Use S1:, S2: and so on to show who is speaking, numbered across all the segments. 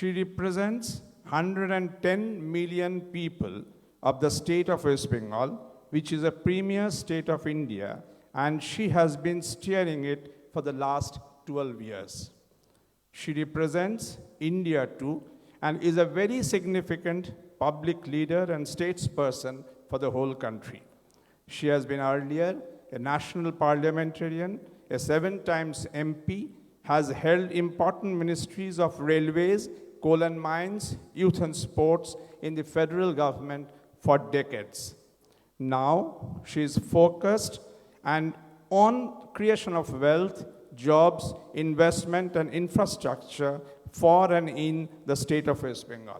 S1: She represents 110 million people of the state of West Bengal, which is a premier state of India, and she has been steering it for the last 12 years. She represents India too, and is a very significant public leader and statesperson for the whole country. She has been earlier a national parliamentarian, a 7 times MP, has held important ministries of railways, coal and mines, youth and sports in the federal government for decades. Now, she is focused and on creation of wealth, jobs, investment and infrastructure for and in the state of West Bengal.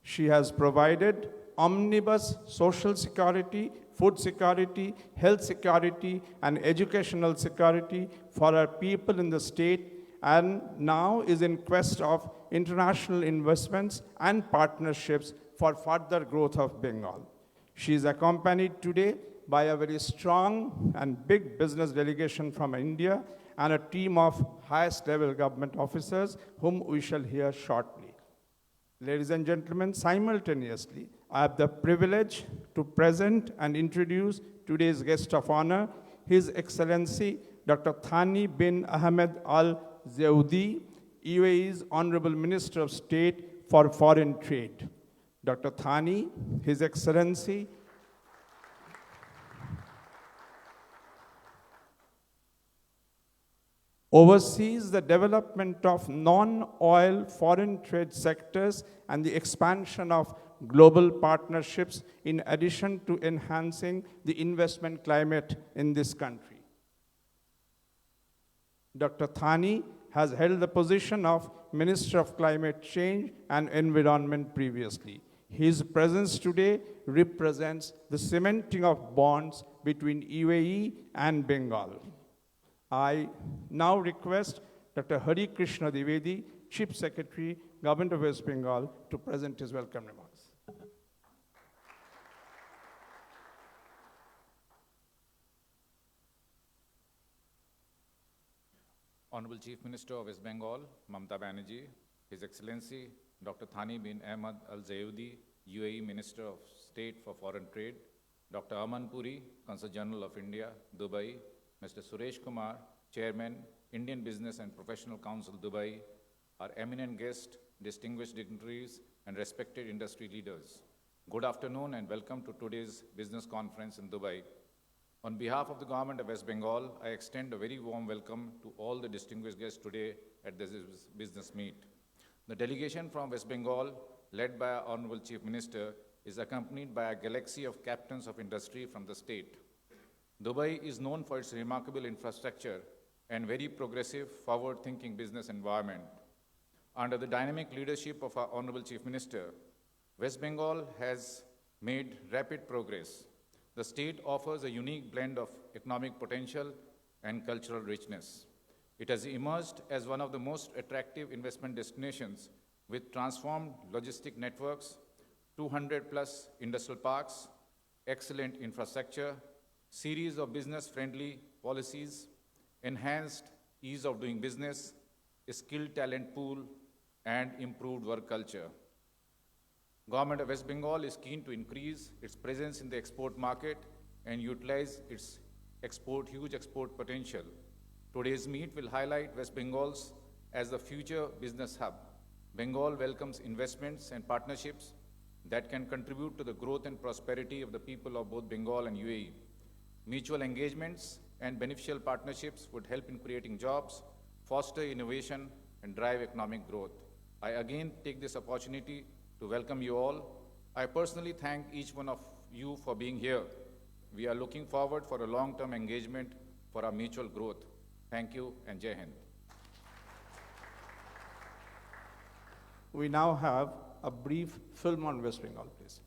S1: She has provided omnibus social security, food security, health security, and educational security for our people in the state, and now is in quest of international investments and partnerships for further growth of Bengal. She is accompanied today by a very strong and big business delegation from India and a team of highest level government officers whom we shall hear shortly. Ladies and gentlemen, simultaneously, I have the privilege to present and introduce today's guest of honor, His Excellency Dr. Thani bin Ahmed Al Zeoudi, UAE's Honorable Minister of State for Foreign Trade. Dr. Thani, His Excellency, oversees the development of non-oil foreign trade sectors and the expansion of global partnerships in addition to enhancing the investment climate in this country. Dr. Thani has held the position of Minister of Climate Change and Environment previously. His presence today represents the cementing of bonds between UAE and Bengal. I now request Dr. Hari Krishna Dwivedi, Chief Secretary, Government of West Bengal, to present his welcome remarks.
S2: Honorable Chief Minister of West Bengal, Mamata Banerjee, His Excellency Dr. Thani bin Ahmed Al Zeoudi, UAE Minister of State for Foreign Trade, Dr. Aman Puri, Consulate General of India, Dubai, Mr. Suresh Kumar, Chairman, Indian Business and Professional Council, Dubai, our eminent guests, distinguished dignitaries, and respected industry leaders. Good afternoon and welcome to today's business conference in Dubai. On behalf of the Government of West Bengal, I extend a very warm welcome to all the distinguished guests today at this business meet. The delegation from West Bengal, led by our Honorable Chief Minister, is accompanied by a galaxy of captains of industry from the state. Dubai is known for its remarkable infrastructure and very progressive, forward-thinking business environment. Under the dynamic leadership of our Honorable Chief Minister, West Bengal has made rapid progress. The state offers a unique blend of economic potential and cultural richness. It has emerged as one of the most attractive investment destinations with transformed logistic networks, 200+ industrial parks, excellent infrastructure, series of business-friendly policies, enhanced ease of doing business, a skilled talent pool, and improved work culture. Government of West Bengal is keen to increase its presence in the export market and utilize its huge export potential. Today's meet will highlight West Bengal's as the future business hub. Bengal welcomes investments and partnerships that can contribute to the growth and prosperity of the people of both Bengal and UAE. Mutual engagements and beneficial partnerships would help in creating jobs, foster innovation, and drive economic growth. I again take this opportunity to welcome you all. I personally thank each one of you for being here. We are looking forward for a long-term engagement for our mutual growth. Thank you and Jai Hind.
S1: We now have a brief film on West Bengal, please.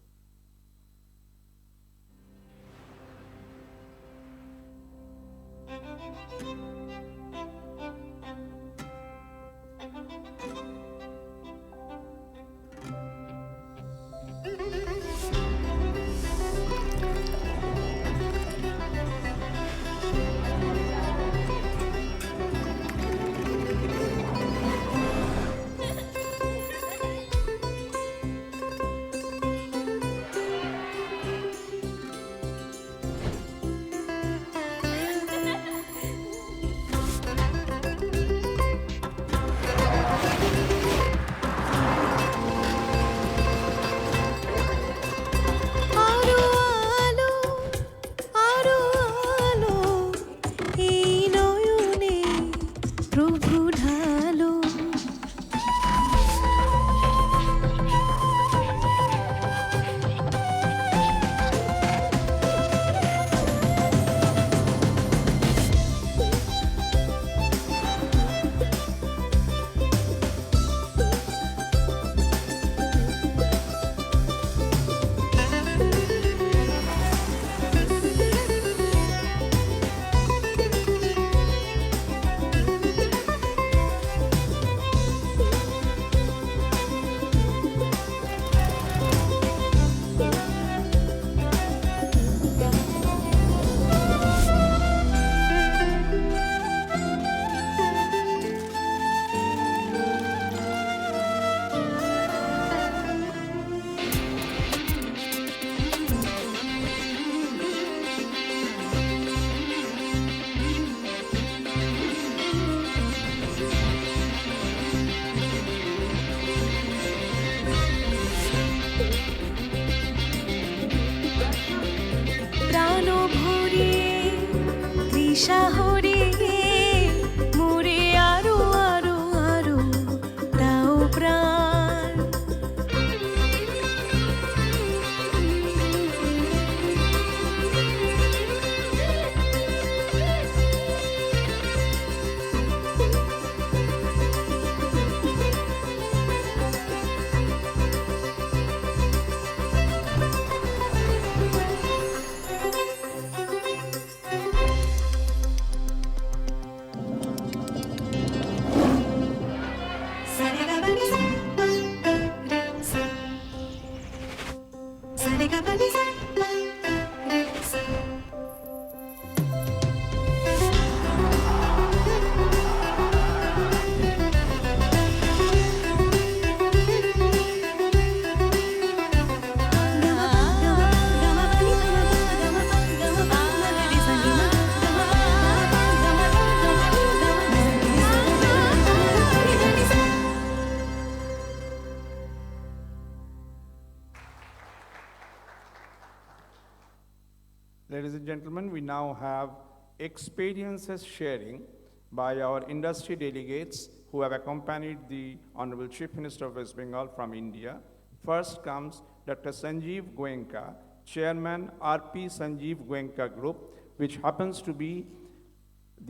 S3: প্রভু ঢালো। প্রাণ ভরিয়ে তৃষা হরিয়ে মোরে আরো আরো আরো দাও প্রাণ।
S1: Ladies and gentlemen, we now have experiences sharing by our industry delegates who have accompanied the Honorable Chief Minister of West Bengal from India. First comes Dr. Sanjeev Goenka, Chairman RP Sanjeev Goenka Group, which happens to be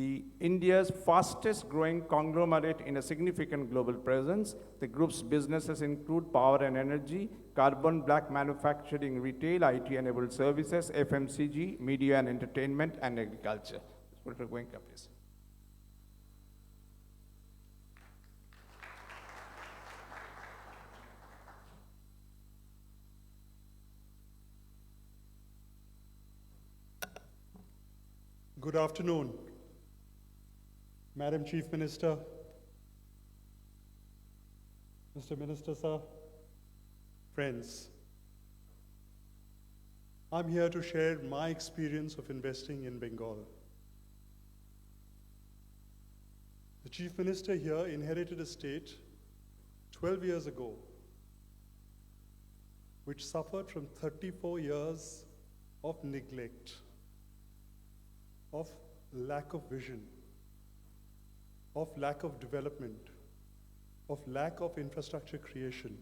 S1: the India's fastest growing conglomerate in a significant global presence. The group's businesses include power and energy, carbon black manufacturing, retail, IT-enabled services, FMCG, media and entertainment, and agriculture. Dr. Goenka, please.
S4: Good afternoon, Madam Chief Minister, Mr. Minister, sir, friends. I'm here to share my experience of investing in Bengal. The Chief Minister here inherited a state 12 years ago, which suffered from 34 years of neglect, of lack of vision, of lack of development, of lack of infrastructure creation,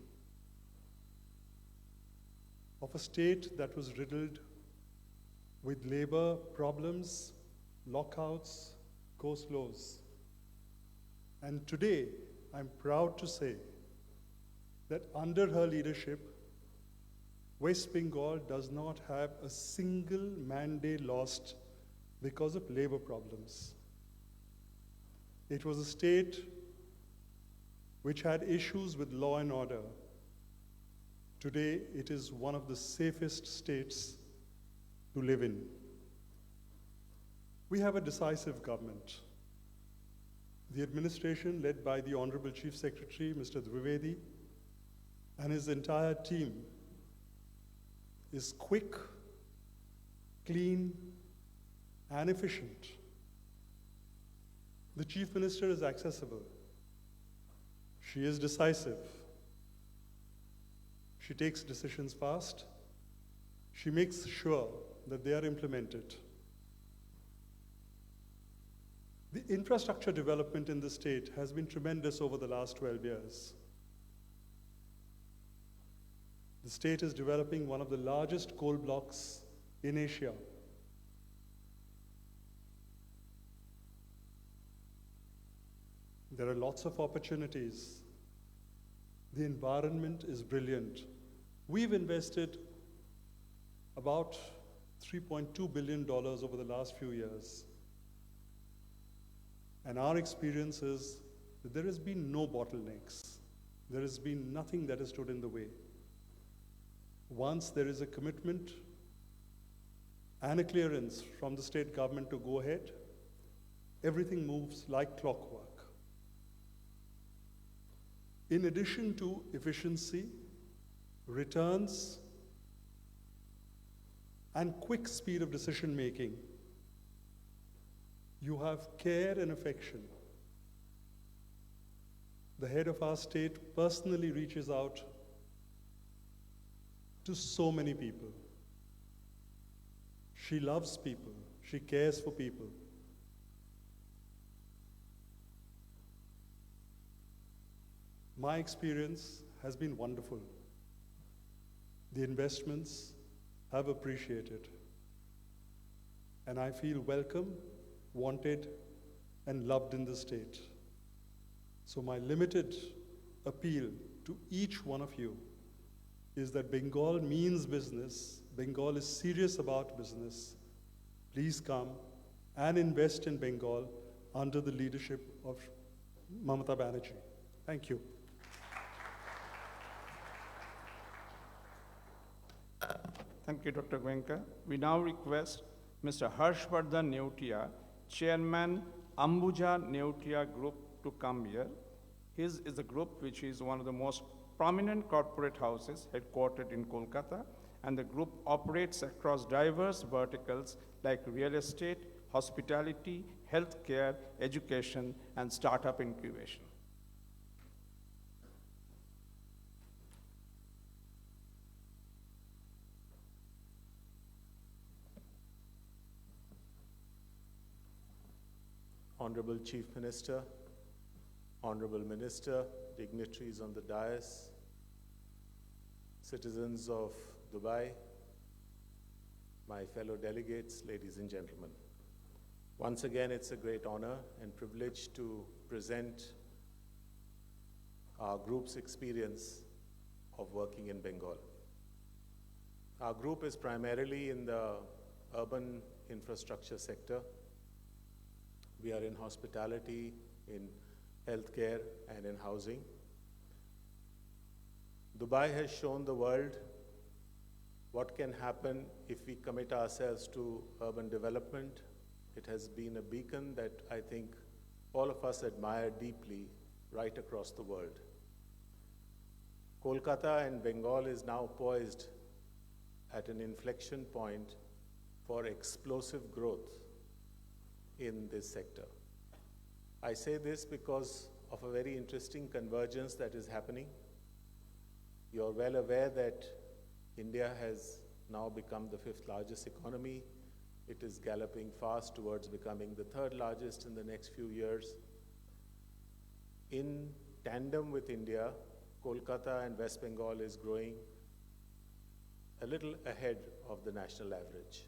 S4: of a state that was riddled with labor problems, lockouts, go-slows. And today, I'm proud to say that under her leadership, West Bengal does not have a single man-day lost because of labor problems. It was a state which had issues with law and order. Today, it is one of the safest states to live in. We have a decisive government. The administration led by the Honorable Chief Secretary, Mr. Dwivedi, and his entire team is quick, clean, and efficient. The Chief Minister is accessible. She is decisive. She takes decisions fast. She makes sure that they are implemented. The infrastructure development in the state has been tremendous over the last 12 years. The state is developing one of the largest coal blocks in Asia. There are lots of opportunities. The environment is brilliant. We've invested about $3.2 billion over the last few years. And our experience is that there has been no bottlenecks. There has been nothing that has stood in the way. Once there is a commitment and a clearance from the state government to go ahead, everything moves like clockwork. In addition to efficiency, returns, and quick speed of decision making, you have care and affection. The head of our state personally reaches out to so many people. She loves people. She cares for people. My experience has been wonderful. The investments have appreciated. And I feel welcome, wanted, and loved in the state. So my limited appeal to each one of you is that Bengal means business. Bengal is serious about business. Please come and invest in Bengal under the leadership of Mamata Banerjee. Thank you.
S1: Thank you, Dr. Goenka. We now request Mr. Harshvardhan Neutia, Chairman, Ambuja Neutia Group, to come here. His is a group which is one of the most prominent corporate houses headquartered in Kolkata, and the group operates across diverse verticals like real estate, hospitality, healthcare, education, and startup incubation.
S5: Honorable Chief Minister, Honorable Minister, dignitaries on the dais, citizens of Dubai, my fellow delegates, ladies and gentlemen. Once again, it's a great honor and privilege to present our group's experience of working in Bengal. Our group is primarily in the urban infrastructure sector. We are in hospitality, in healthcare, and in housing. Dubai has shown the world what can happen if we commit ourselves to urban development. It has been a beacon that I think all of us admire deeply right across the world. Kolkata and Bengal is now poised at an inflection point for explosive growth in this sector. I say this because of a very interesting convergence that is happening. You're well aware that India has now become the 5th largest economy. It is galloping fast towards becoming the 3rd largest in the next few years. In tandem with India, Kolkata and West Bengal is growing a little ahead of the national average.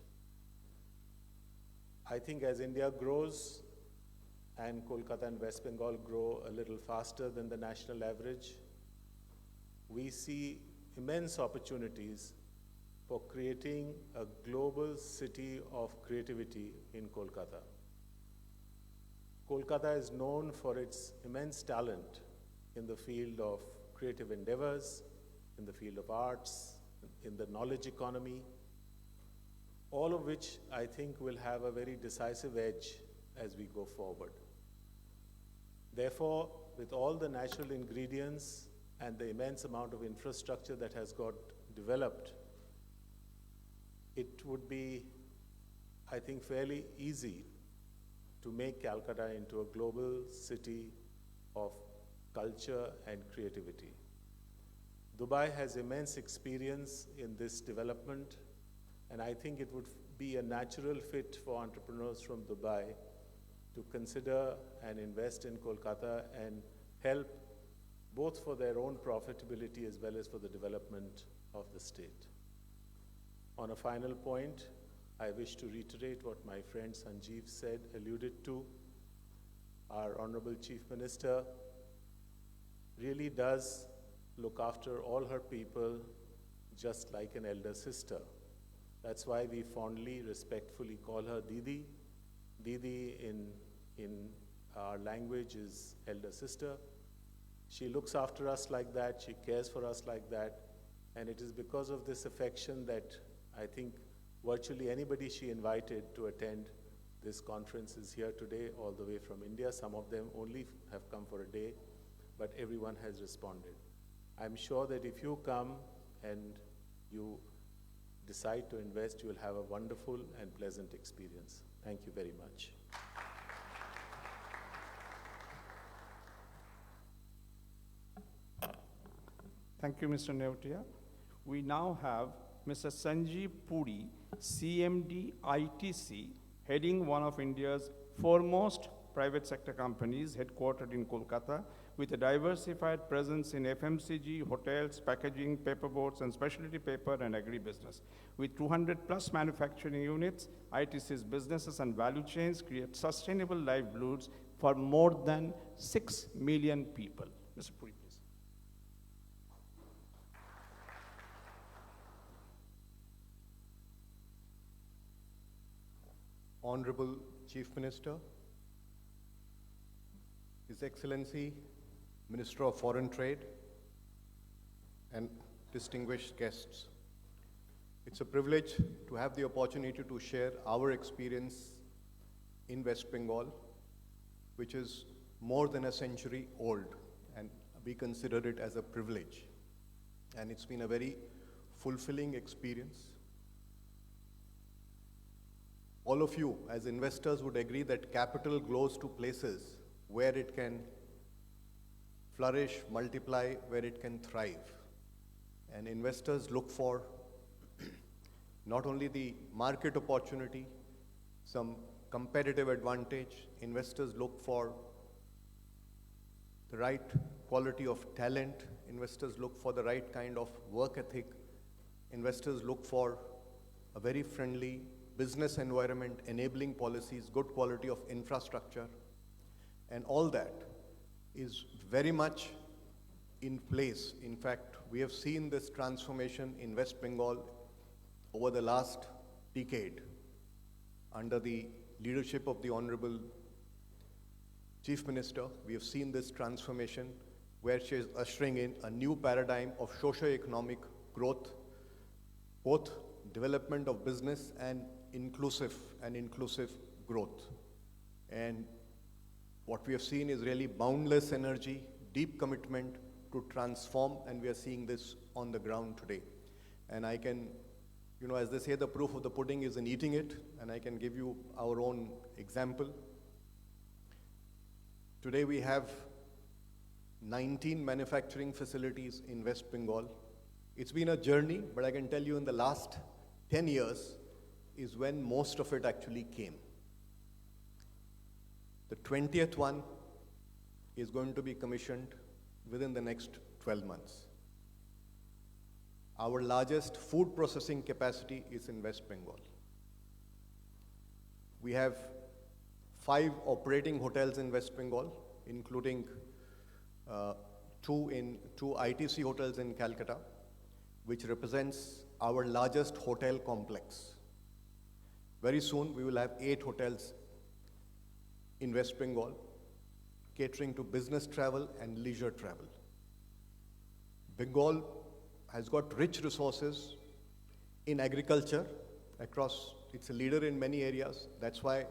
S5: I think as India grows and Kolkata and West Bengal grow a little faster than the national average, we see immense opportunities for creating a global city of creativity in Kolkata. Kolkata is known for its immense talent in the field of creative endeavors, in the field of arts, in the knowledge economy, all of which I think will have a very decisive edge as we go forward. Therefore, with all the natural ingredients and the immense amount of infrastructure that has got developed, it would be, I think, fairly easy to make Calcutta into a global city of culture and creativity. Dubai has immense experience in this development, and I think it would be a natural fit for entrepreneurs from Dubai to consider and invest in Kolkata and help both for their own profitability as well as for the development of the state. On a final point, I wish to reiterate what my friend Sanjeev said, alluded to. Our Honorable Chief Minister really does look after all her people just like an elder sister. That's why we fondly, respectfully call her Didi. Didi in our language is elder sister. She looks after us like that, she cares for us like that, and it is because of this affection that I think virtually anybody she invited to attend this conference is here today, all the way from India. Some of them only have come for a day, but everyone has responded. I'm sure that if you come and you decide to invest, you will have a wonderful and pleasant experience. Thank you very much.
S1: Thank you, Mr. Neotia. We now have Mr. Sanjeev Puri, CMD ITC, heading one of India's foremost private sector companies headquartered in Kolkata, with a diversified presence in FMCG, hotels, packaging, paperboards, and specialty paper and agribusiness. With 200 plus manufacturing units, ITC's businesses and value chains create sustainable livelihoods for more than 6 million people. Mr. Puri, please.
S6: Honorable Chief Minister, His Excellency, Minister of Foreign Trade, and distinguished guests. It's a privilege to have the opportunity to share our experience in West Bengal, which is more than a century old, and we consider it as a privilege. And it's been a very fulfilling experience. All of you, as investors, would agree that capital goes to places where it can flourish, multiply, where it can thrive. And investors look for not only the market opportunity, some competitive advantage. Investors look for the right quality of talent. Investors look for the right kind of work ethic. Investors look for a very friendly business environment, enabling policies, good quality of infrastructure, and all that is very much in place. In fact, we have seen this transformation in West Bengal over the last decade under the leadership of the Honorable Chief Minister. We have seen this transformation where she is ushering in a new paradigm of socio-economic growth, both development of business and inclusive growth. And what we have seen is really boundless energy, deep commitment to transform, and we are seeing this on the ground today. And I can, as they say, the proof of the pudding is in eating it, and I can give you our own example. Today we have 19 manufacturing facilities in West Bengal. It's been a journey, but I can tell you in the last 10 years is when most of it actually came. The 20th one is going to be commissioned within the next 12 months. Our largest food processing capacity is in West Bengal. We have 5 operating hotels in West Bengal, including 2 ITC hotels in Calcutta, which represents our largest hotel complex. Very soon, we will have 8 hotels in West Bengal, catering to business travel and leisure travel. Bengal has got rich resources in agriculture across. It's a leader in many areas. That's why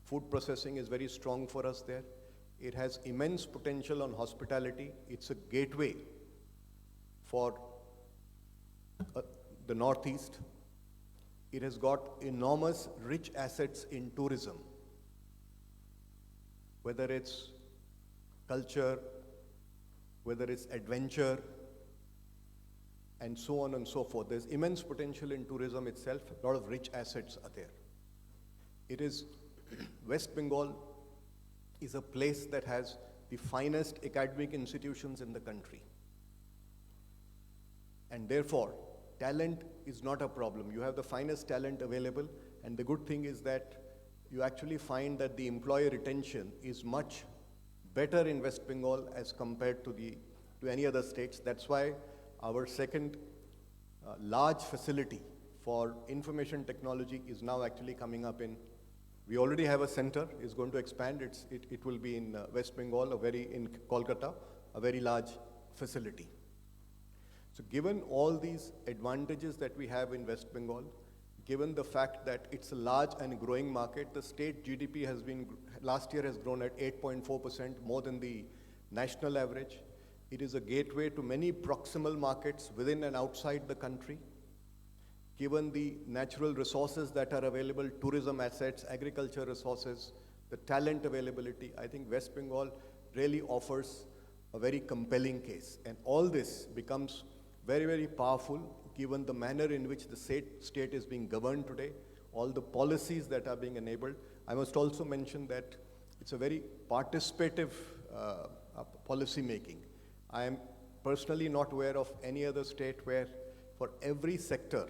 S6: food processing is very strong for us there. It has immense potential on hospitality. It's a gateway for the Northeast. It has got enormous rich assets in tourism, whether it's culture, whether it's adventure, and so on and so forth. There's immense potential in tourism itself. A lot of rich assets are there. It is, West Bengal is a place that has the finest academic institutions in the country. And therefore, talent is not a problem. You have the finest talent available, and the good thing is that you actually find that the employee retention is much better in West Bengal as compared to any other states. That's why our second large facility for information technology is now actually coming up in. We already have a center, is going to expand. It will be in West Bengal, in Kolkata, a very large facility. So given all these advantages that we have in West Bengal, given the fact that it's a large and growing market, the state GDP last year has grown at 8.4%, more than the national average. It is a gateway to many proximal markets within and outside the country. Given the natural resources that are available, tourism assets, agriculture resources, the talent availability, I think West Bengal really offers a very compelling case. And all this becomes very, very powerful given the manner in which the state is being governed today, all the policies that are being enabled. I must also mention that it's a very participative policy making. I am personally not aware of any other state where for every sector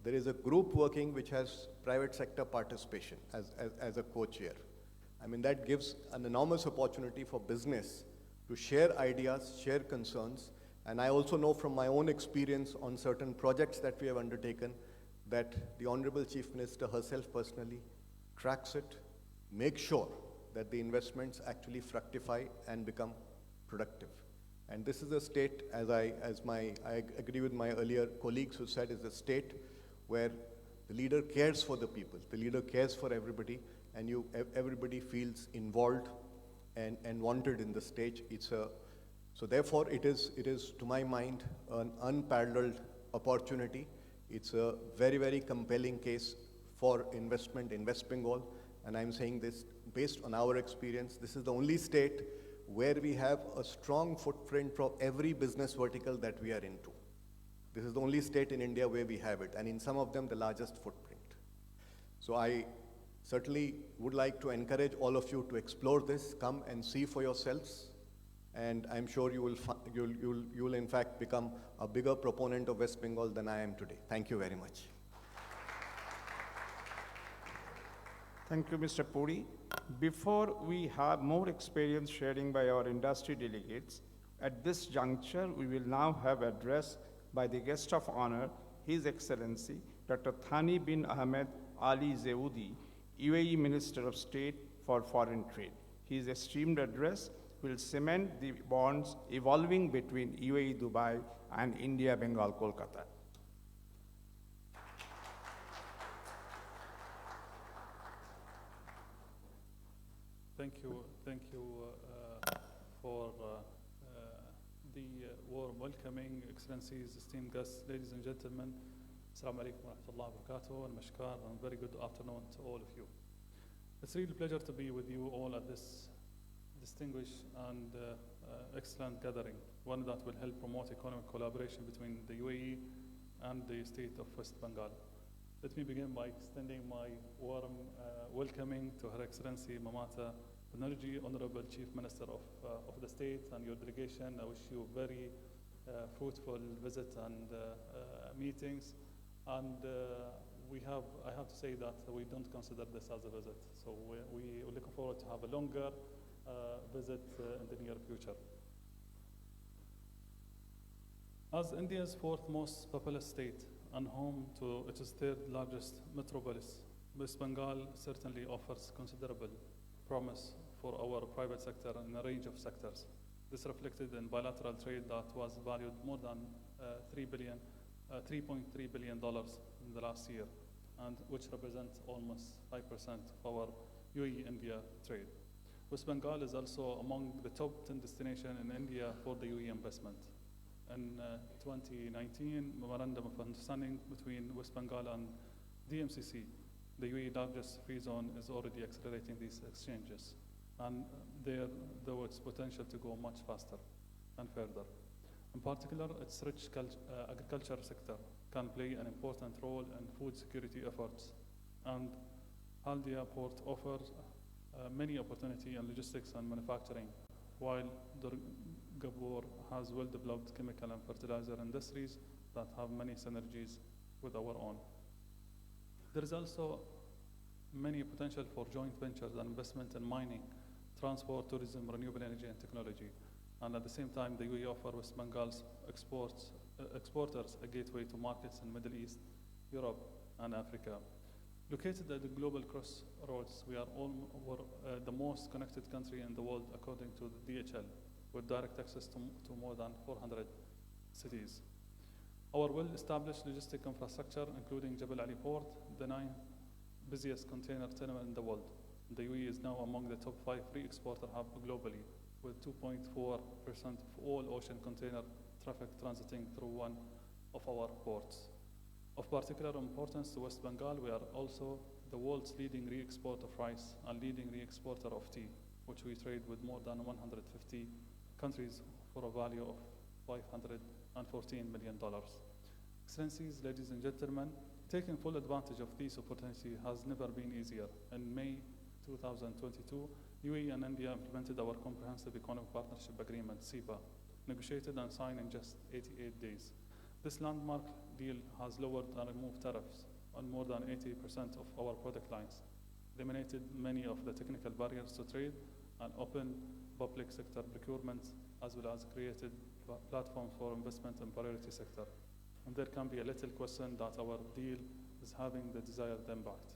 S6: there is a group working which has private sector participation as a co-chair. I mean, that gives an enormous opportunity for business to share ideas, share concerns. And I also know from my own experience on certain projects that we have undertaken that the Honorable Chief Minister herself personally tracks it, makes sure that the investments actually fructify and become productive. And this is a state, I agree with my earlier colleagues who said, is a state where the leader cares for the people, the leader cares for everybody, and everybody feels involved and wanted in the stage. So therefore, it is, to my mind, an unparalleled opportunity. It's a very, very compelling case for investment in West Bengal, and I'm saying this based on our experience. This is the only state where we have a strong footprint for every business vertical that we are into. This is the only state in India where we have it, and in some of them, the largest footprint. So I certainly would like to encourage all of you to explore this, come and see for yourselves, and I'm sure you will in fact become a bigger proponent of West Bengal than I am today. Thank you very much.
S1: Thank you, Mr. Puri. Before we have more experience sharing by our industry delegates, at this juncture, we will now have address by the guest of honor, His Excellency, Dr. Thani bin Ahmed Ali Zeudi, UAE Minister of State for Foreign Trade. His esteemed address will cement the bonds evolving between UAE Dubai and India Bengal Kolkata.
S7: Thank you for the warm welcoming, Excellencies, esteemed guests, ladies and gentlemen. Assalamu alaikum wa rahmatullahi wa barakatuh, and mashkar, and very good afternoon to all of you. It's really a pleasure to be with you all at this distinguished and excellent gathering, one that will help promote economic collaboration between the UAE and the state of West Bengal. Let me begin by extending my warm welcoming to Her Excellency Mamata Banerjee, Honorable Chief Minister of the state, and your delegation. I wish you a very fruitful visit and meetings. And I have to say that we don't consider this as a visit. So we're looking forward to have a longer visit in the near future. As India's fourth most populous state and home to its third largest metropolis, West Bengal certainly offers considerable promise for our private sector in a range of sectors. This reflected in bilateral trade that was valued more than $3.3 billion in the last year, and which represents almost 5% of our UAE-India trade. West Bengal is also among the top 10 destinations in India for the UAE investment. In 2019, Memorandum of Understanding between West Bengal and DMCC, the UAE largest free zone, is already accelerating these exchanges. And there was potential to go much faster and further. In particular, its rich agriculture sector can play an important role in food security efforts. And Haldia Port offers many opportunity in logistics and manufacturing, while Durgapur has well-developed chemical and fertilizer industries that have many synergies with our own. There is also many potential for joint ventures and investment in mining, transport, tourism, renewable energy, and technology. And at the same time, the UAE offer West Bengal's exporters a gateway to markets in Middle East, Europe, and Africa. Located at the global crossroads, we are the most connected country in the world according to the DHL, with direct access to more than 400 cities. Our well-established logistic infrastructure, including Jebel Ali Port, the 9th busiest container terminal in the world. The UAE is now among the top 5 free exporter hub globally, with 2.4% of all ocean container traffic transiting through one of our ports. Of particular importance to West Bengal, we are also the world's leading re-export of rice and leading re-exporter of tea, which we trade with more than 150 countries for a value of $514 million. Excellencies, ladies and gentlemen, taking full advantage of this opportunity has never been easier. In May 2022, UAE and India implemented our Comprehensive Economic Partnership Agreement, CEPA, negotiated and signed in just 88 days. This landmark deal has lowered and removed tariffs on more than 80% of our product lines, eliminated many of the technical barriers to trade, and opened public sector procurement, as well as created platforms for investment in priority sector. And there can be a little question that our deal is having the desired impact.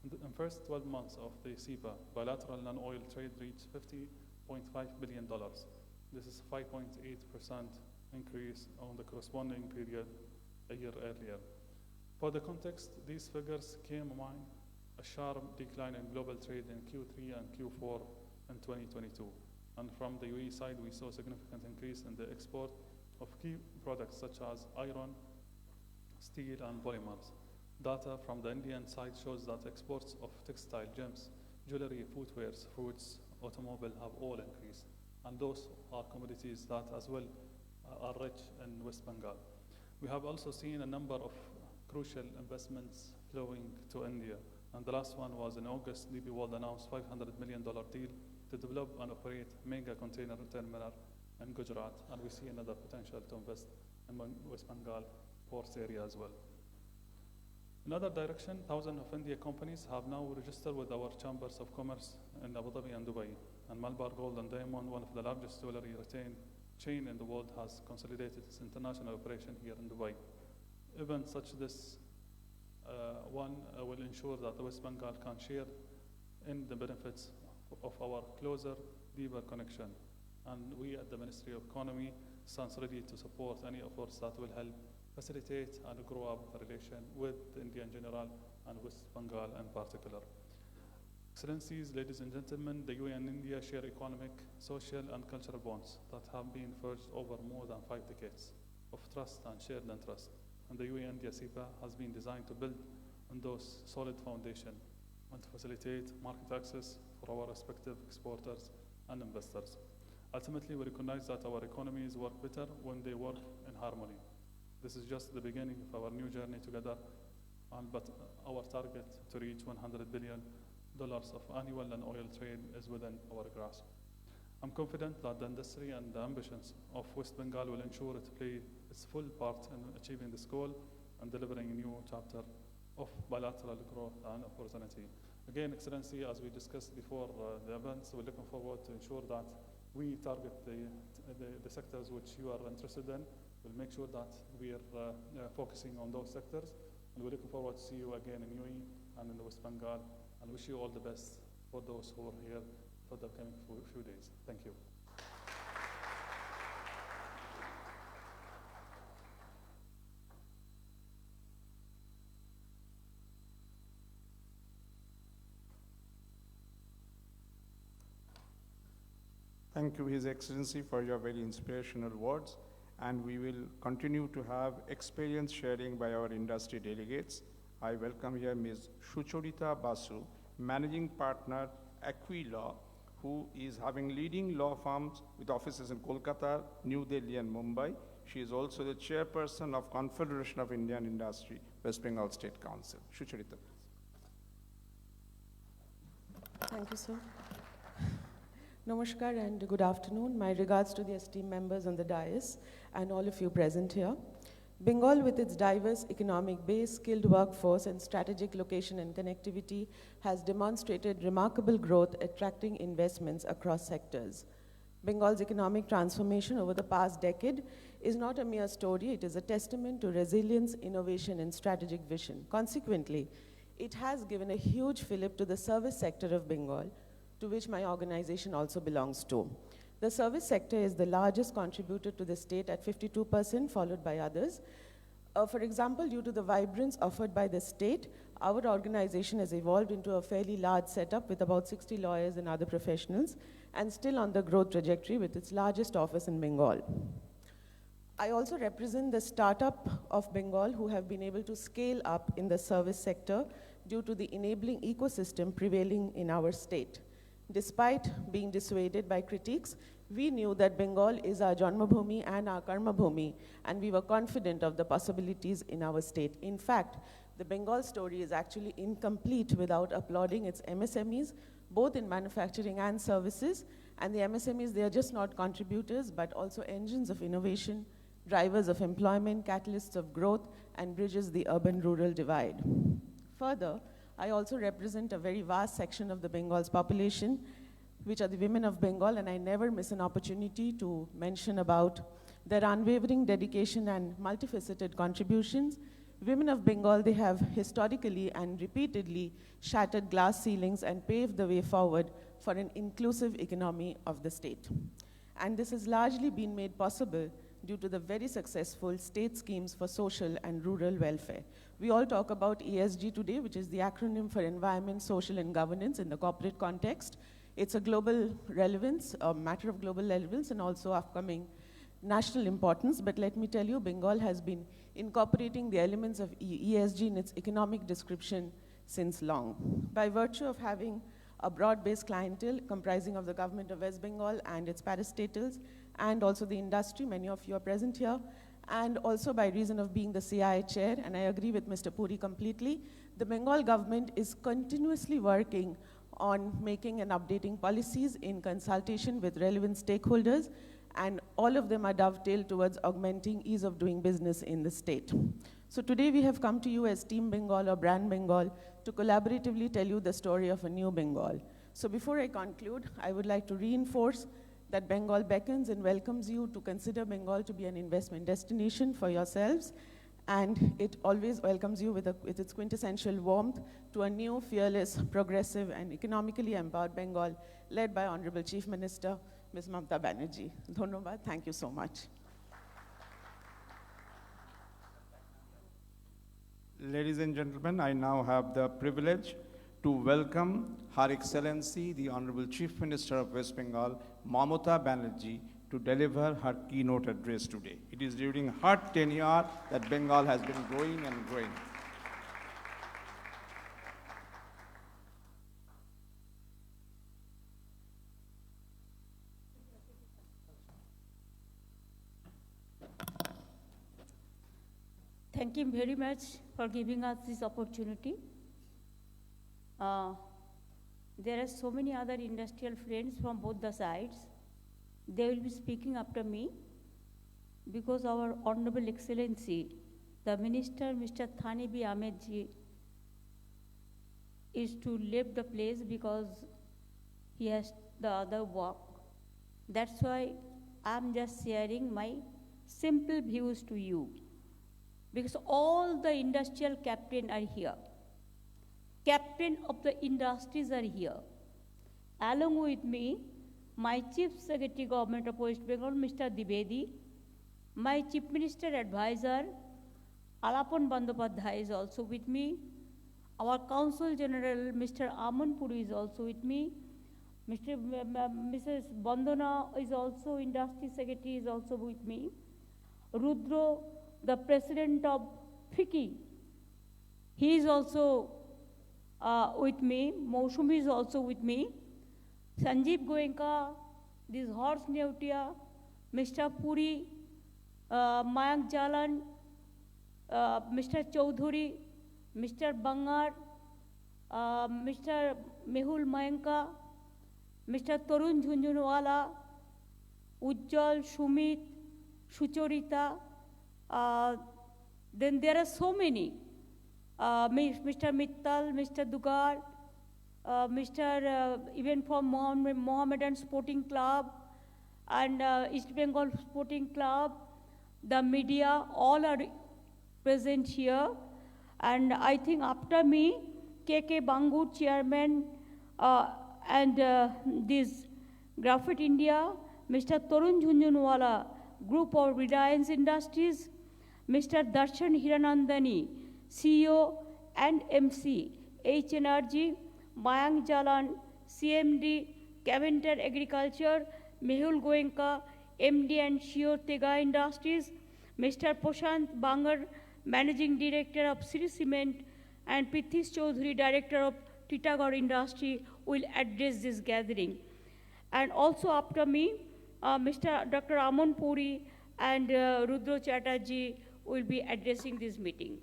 S7: In the first 12 months of the CEPA, bilateral non-oil trade reached $50.5 billion. This is 5.8% increase on the corresponding period a year earlier. For the context, these figures came among a sharp decline in global trade in Q3 and Q4 in 2022. And from the UAE side, we saw a significant increase in the export of key products such as iron, steel, and polymers. Data from the Indian side shows that exports of textile, gems, jewelry, footwear, fruits, automobile have all increased. And those are commodities that as well are rich in West Bengal. We have also seen a number of crucial investments flowing to India. And the last one was in August, DP World announced $500 million deal to develop and operate mega container terminal in Gujarat. And we see another potential to invest in West Bengal ports area as well. Another direction, thousands of India companies have now registered with our chambers of commerce in Abu Dhabi and Dubai. And Malabar Gold and Diamond, one of the largest jewelry retail chain in the world, has consolidated its international operation here in Dubai. Events such this one will ensure that the West Bengal can share in the benefits of our closer, deeper connection. And we at the Ministry of Economy stand ready to support any efforts that will help facilitate and grow up the relation with India in general and West Bengal in particular. Excellencies, ladies and gentlemen, the UAE and India share economic, social, and cultural bonds that have been forged over more than 5 decades of trust and shared interest. And the UAE-India CEPA has been designed to build on those solid foundations and to facilitate market access for our respective exporters and investors. Ultimately, we recognize that our economies work better when they work in harmony. This is just the beginning of our new journey together, but our target to reach $100 billion of annual and oil trade is within our grasp. I'm confident that the industry and the ambitions of West Bengal will ensure it play its full part in achieving this goal and delivering a new chapter of bilateral growth and opportunity. Again, Excellency, as we discussed before the events, we're looking forward to ensure that we target the sectors which you are interested in. We'll make sure that we are focusing on those sectors. And we're looking forward to see you again in UAE and in the West Bengal, and wish you all the best for those who are here for the coming few days. Thank you.
S1: Thank you, His Excellency, for your very inspirational words. And we will continue to have experience sharing by our industry delegates. I welcome here Ms. Sucharita Basu, Managing Partner, Equilaw, who is having leading law firms with offices in Kolkata, New Delhi, and Mumbai. She is also the chairperson of Confederation of Indian Industry, West Bengal State Council. Sucharita.
S8: Thank you, sir. Namaskar and good afternoon. My regards to the esteemed members on the dais and all of you present here. Bengal, with its diverse economic base, skilled workforce, and strategic location and connectivity, has demonstrated remarkable growth, attracting investments across sectors. Bengal's economic transformation over the past decade is not a mere story, it is a testament to resilience, innovation, and strategic vision. Consequently, it has given a huge fillip to the service sector of Bengal, to which my organization also belongs to. The service sector is the largest contributor to the state at 52%, followed by others. For example, due to the vibrance offered by the state, our organization has evolved into a fairly large setup with about 60 lawyers and other professionals, and still on the growth trajectory with its largest office in Bengal. I also represent the startup of Bengal who have been able to scale up in the service sector due to the enabling ecosystem prevailing in our state. Despite being dissuaded by critiques, we knew that Bengal is our Janmabhoomi and our Karmabhoomi, and we were confident of the possibilities in our state. In fact, the Bengal story is actually incomplete without applauding its MSMEs, both in manufacturing and services. And the MSMEs, they are just not contributors, but also engines of innovation, drivers of employment, catalysts of growth, and bridges the urban-rural divide. Further, I also represent a very vast section of the Bengal's population, which are the women of Bengal, and I never miss an opportunity to mention about their unwavering dedication and multifaceted contributions. Women of Bengal, they have historically and repeatedly shattered glass ceilings and paved the way forward for an inclusive economy of the state. And this has largely been made possible due to the very successful state schemes for social and rural welfare. We all talk about ESG today, which is the acronym for Environment, Social, and Governance in the corporate context. It's a global relevance, a matter of global relevance, and also upcoming national importance. But let me tell you, Bengal has been incorporating the elements of ESG in its economic description since long. By virtue of having a broad-based clientele comprising of the government of West Bengal and its parastatals, and also the industry, many of you are present here, and also by reason of being the CII chair, and I agree with Mr. Puri completely, the Bengal government is continuously working on making and updating policies in consultation with relevant stakeholders, and all of them are dovetailed towards augmenting ease of doing business in the state. So today we have come to you as Team Bengal or Brand Bengal to collaboratively tell you the story of a new Bengal. So before I conclude, I would like to reinforce that Bengal beckons and welcomes you to consider Bengal to be an investment destination for yourselves, and it always welcomes you with its quintessential warmth to a new, fearless, progressive, and economically empowered Bengal led by Honorable Chief Minister, Ms. Mamata Banerjee. Dhonnobad, thank you so much.
S1: Ladies and gentlemen, I now have the privilege to welcome Her Excellency, the Honorable Chief Minister of West Bengal, Mamata Banerjee, to deliver her keynote address today. It is during her tenure that Bengal has been growing and growing.
S9: Thank you very much for giving us this opportunity. There are so many other industrial friends from both the sides. They will be speaking after me because our Honorable Excellency, the Minister, Mr. Thani B. Ahmedji, is to leave the place because he has the other work. That's why I'm just sharing my simple views to you. Because all the industrial captains are here. Captain of the industries are here. Along with me, my Chief Secretary Government of West Bengal, Mr. Dwivedi, my Chief Minister Advisor, Alapan Bandyopadhyay is also with me. Our Consul General, Mr. Aman Puri is also with me. Mrs. Bandana is also, Industry Secretary is also with me. Rudro, the President of FICCI, he is also with me. Moshumi is also with me. Sanjeev Goenka, this Horse Neutia, Mr. Puri, Mayank Jalan, Mr. Chaudhuri, Mr. Bangar, Mr. Mehul Mayanka, Mr. Tarun Jhunjhunwala, Ujjal, Shumit, Sucharita, then there are so many. Mr. Mittal, Mr. Dugar, even from Mohammedan Sporting Club and East Bengal Sporting Club, the media, all are present here. And I think after me, K.K. Bangur, Chairman, and this Graphite India, Mr. Tarun Jhunjhunwala, Group of Reliance Industries, Mr. Darshan Hiranandani, CEO and MC, H Energy, Mayank Jalan, CMD, Caventer Agriculture, Mehul Goenka, MD and CEO Tega Industries, Mr. Prashant Bangar, Managing Director of Sri Cement, and Prithis Chaudhary, Director of Titagarh Industry, will address this gathering. And also after me, Mr. Dr. Aman Puri and Rudra Chatterjee will be addressing this meeting.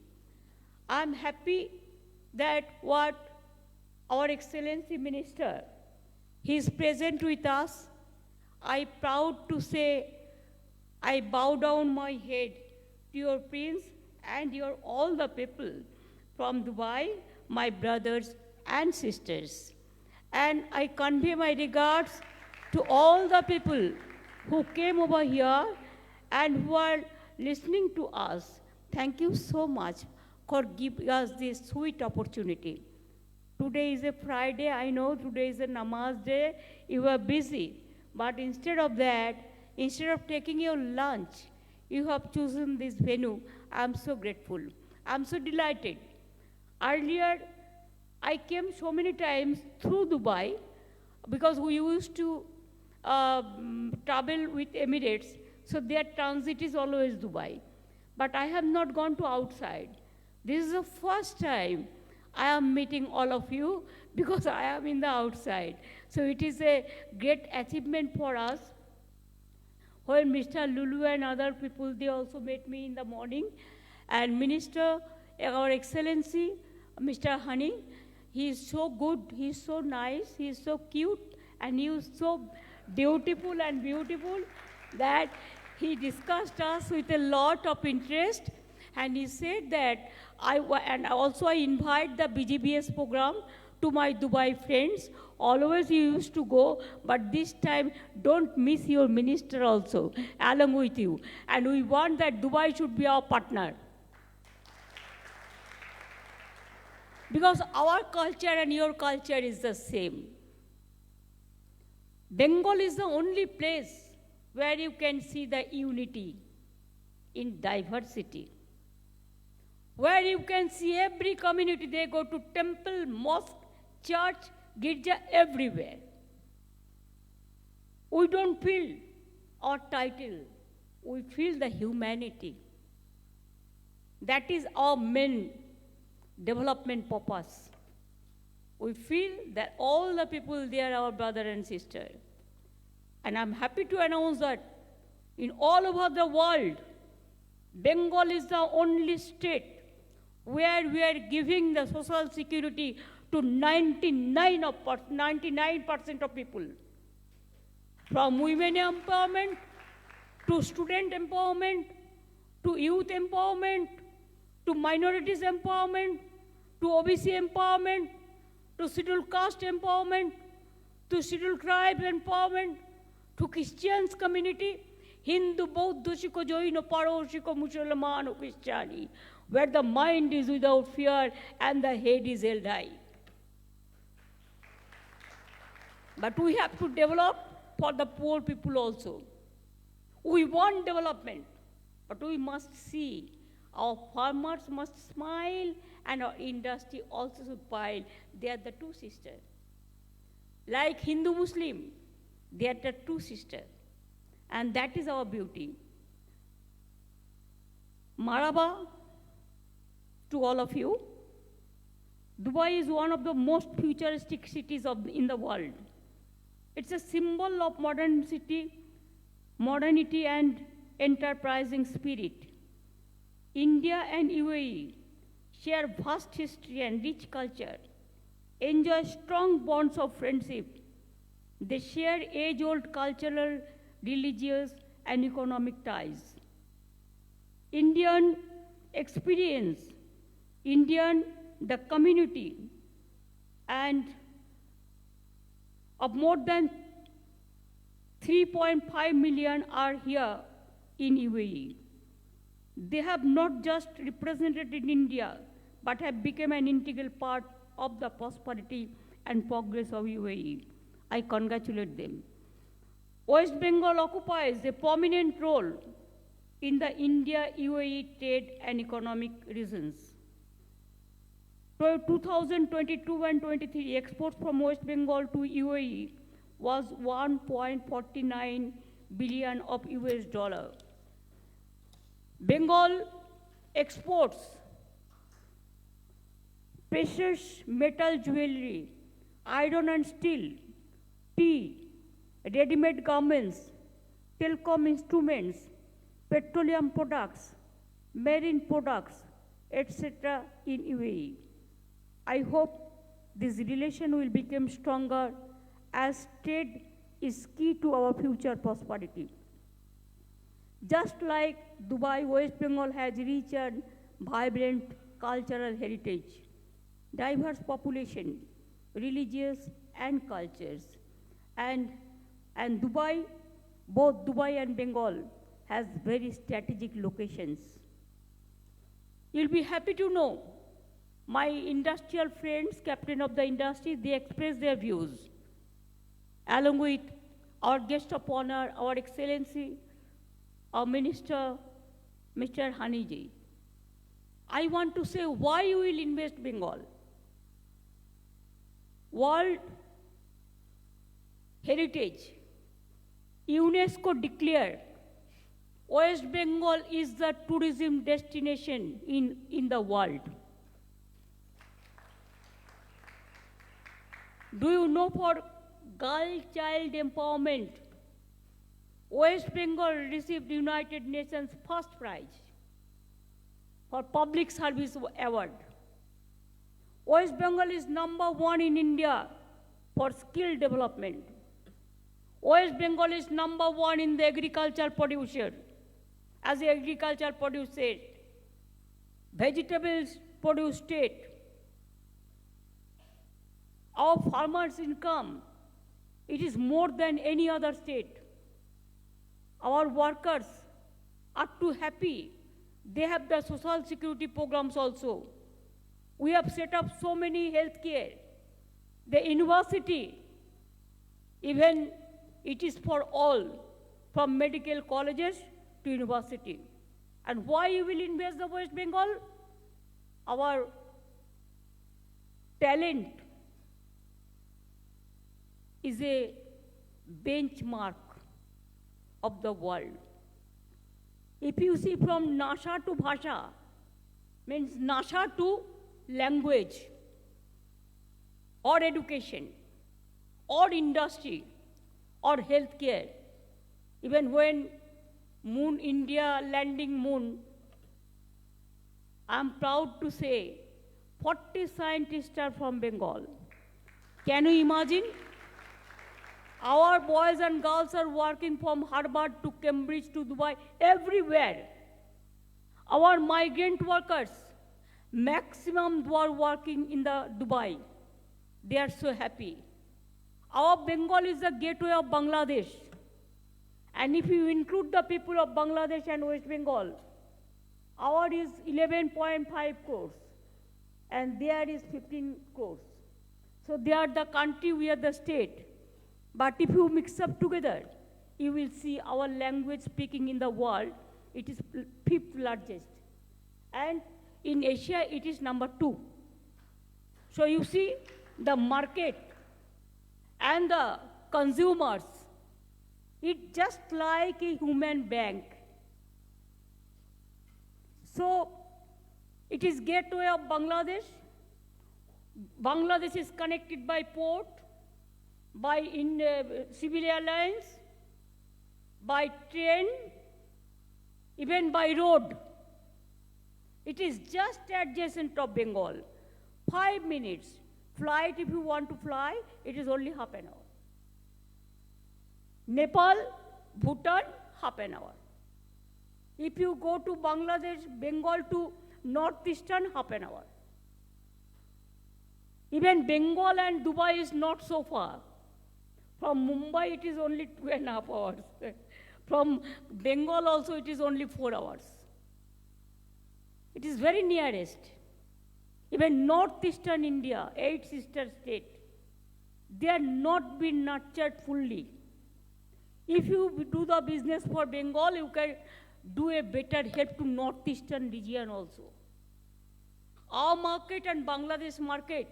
S9: I'm happy that what our Excellency Minister, he is present with us. I'm proud to say, I bow down my head to your Prince and your all the people from Dubai, my brothers and sisters. And I convey my regards to all the people who came over here and who are listening to us. Thank you so much for giving us this sweet opportunity. Today is a Friday, I know today is a namaz day, you are busy. But instead of that, instead of taking your lunch, you have chosen this venue. I'm so grateful. I'm so delighted. Earlier, I came so many times through Dubai because we used to travel with Emirates, so their transit is always Dubai. But I have not gone to outside. This is the first time I am meeting all of you because I am in the outside. So it is a great achievement for us. When Mr. Lulu and other people, they also met me in the morning. And Minister, our Excellency, Mr. Hani, he is so good, he is so nice, he is so cute, and he is so beautiful that he discussed us with a lot of interest. And he said that I invite the BGBS program to my Dubai friends. Always he used to go, but this time don't miss your minister also along with you. And we want that Dubai should be our partner. Because our culture and your culture is the same. Bengal is the only place where you can see the unity in diversity. Where you can see every community, they go to temple, mosque, church, girja, everywhere. We don't feel our title, we feel the humanity. That is our main development purpose. We feel that all the people, they are our brother and sister. And I'm happy to announce that in all over the world, Bengal is the only state where we are giving the social security to 99% of people. From women empowerment, to student empowerment, to youth empowerment, to minorities empowerment, to OBC empowerment, to scheduled caste empowerment, to scheduled tribe empowerment, to Christians community, Hindu, Bauddha, Sikh, Jain, Paro, Sikh, Musliman, Christiani, where the mind is without fear and the head is held high. But we have to develop for the poor people also. We want development, but we must see our farmers must smile and our industry also should smile. They are the two sisters. Like Hindu-Muslim, they are the two sisters. And that is our beauty. Marhaba to all of you. Dubai is one of the most futuristic cities in the world. It's a symbol of modernity and enterprising spirit. India and UAE share vast history and rich culture, enjoy strong bonds of friendship, They share age-old cultural, religious, and economic ties. Indian experience, the community, and of more than 3.5 million are here in UAE. They have not just represented in India, but have become an integral part of the prosperity and progress of UAE. I congratulate them. West Bengal occupies a prominent role in the India-UAE trade and economic regions. 2022 and 23 exports from West Bengal to UAE was 1.49 billion of US dollar. Bengal exports precious metal jewelry, iron and steel, tea, ready-made garments, telecom instruments, petroleum products, marine products, etc. in UAE. I hope this relation will become stronger as trade is key to our future prosperity. Just like Dubai, West Bengal has rich and vibrant cultural heritage, diverse population, religious and cultures. And Dubai, both Dubai and Bengal, has very strategic locations. You'll be happy to know my industrial friends, captain of the industry, they express their views, along with our guest of honor, our Excellency, our Minister, Mr. Haniji. I want to say why you will invest Bengal. World Heritage, UNESCO declared West Bengal is the tourism destination in the world. Do you know, for girl child empowerment, West Bengal received United Nations first prize for public service award. West Bengal is #1 in India for skill development. West Bengal is #1 in the agriculture producer. As the agriculture producer, vegetables produce state. Our farmers' income, it is more than any other state. Our workers are too happy. They have the social security programs also. We have set up so many healthcare. The university, even it is for all, from medical colleges to university. And why you will invest the West Bengal? Our talent is a benchmark of the world. If you see from Nasha to Bhasha, means Nasha to language, or education, or industry, or healthcare. Even when India landing moon, I'm proud to say 40 scientists are from Bengal. Can you imagine? Our boys and girls are working from Harvard to Cambridge to Dubai, everywhere. Our migrant workers, maximum were working in the Dubai. They are so happy. Our Bengal is the gateway of Bangladesh. And if you include the people of Bangladesh and West Bengal, our is 11.5 crores, and there is 15 crores. So they are the country, we are the state. But if you mix up together, you will see our language speaking in the world, it is 5th largest. And in Asia, it is #2. So you see, the market and the consumers, it's just like a human bank. So it is gateway of Bangladesh. Bangladesh is connected by port, by civil airlines, by train, even by road. It is just adjacent of Bengal. 5 minutes. Flight, if you want to fly, it is only half an hour.
S10: Nepal, Bhutan, half an hour. If you go to Bangladesh, Bengal to northeastern, half an hour. Even Bengal and Dubai is not so far. From Mumbai, it is only 2.5 hours. From Bengal also, it is only 4 hours. It is very nearest. Even northeastern India, 8 sister states, they are not been nurtured fully. If you do the business for Bengal, you can do a better help to northeastern region also. Our market and Bangladesh market,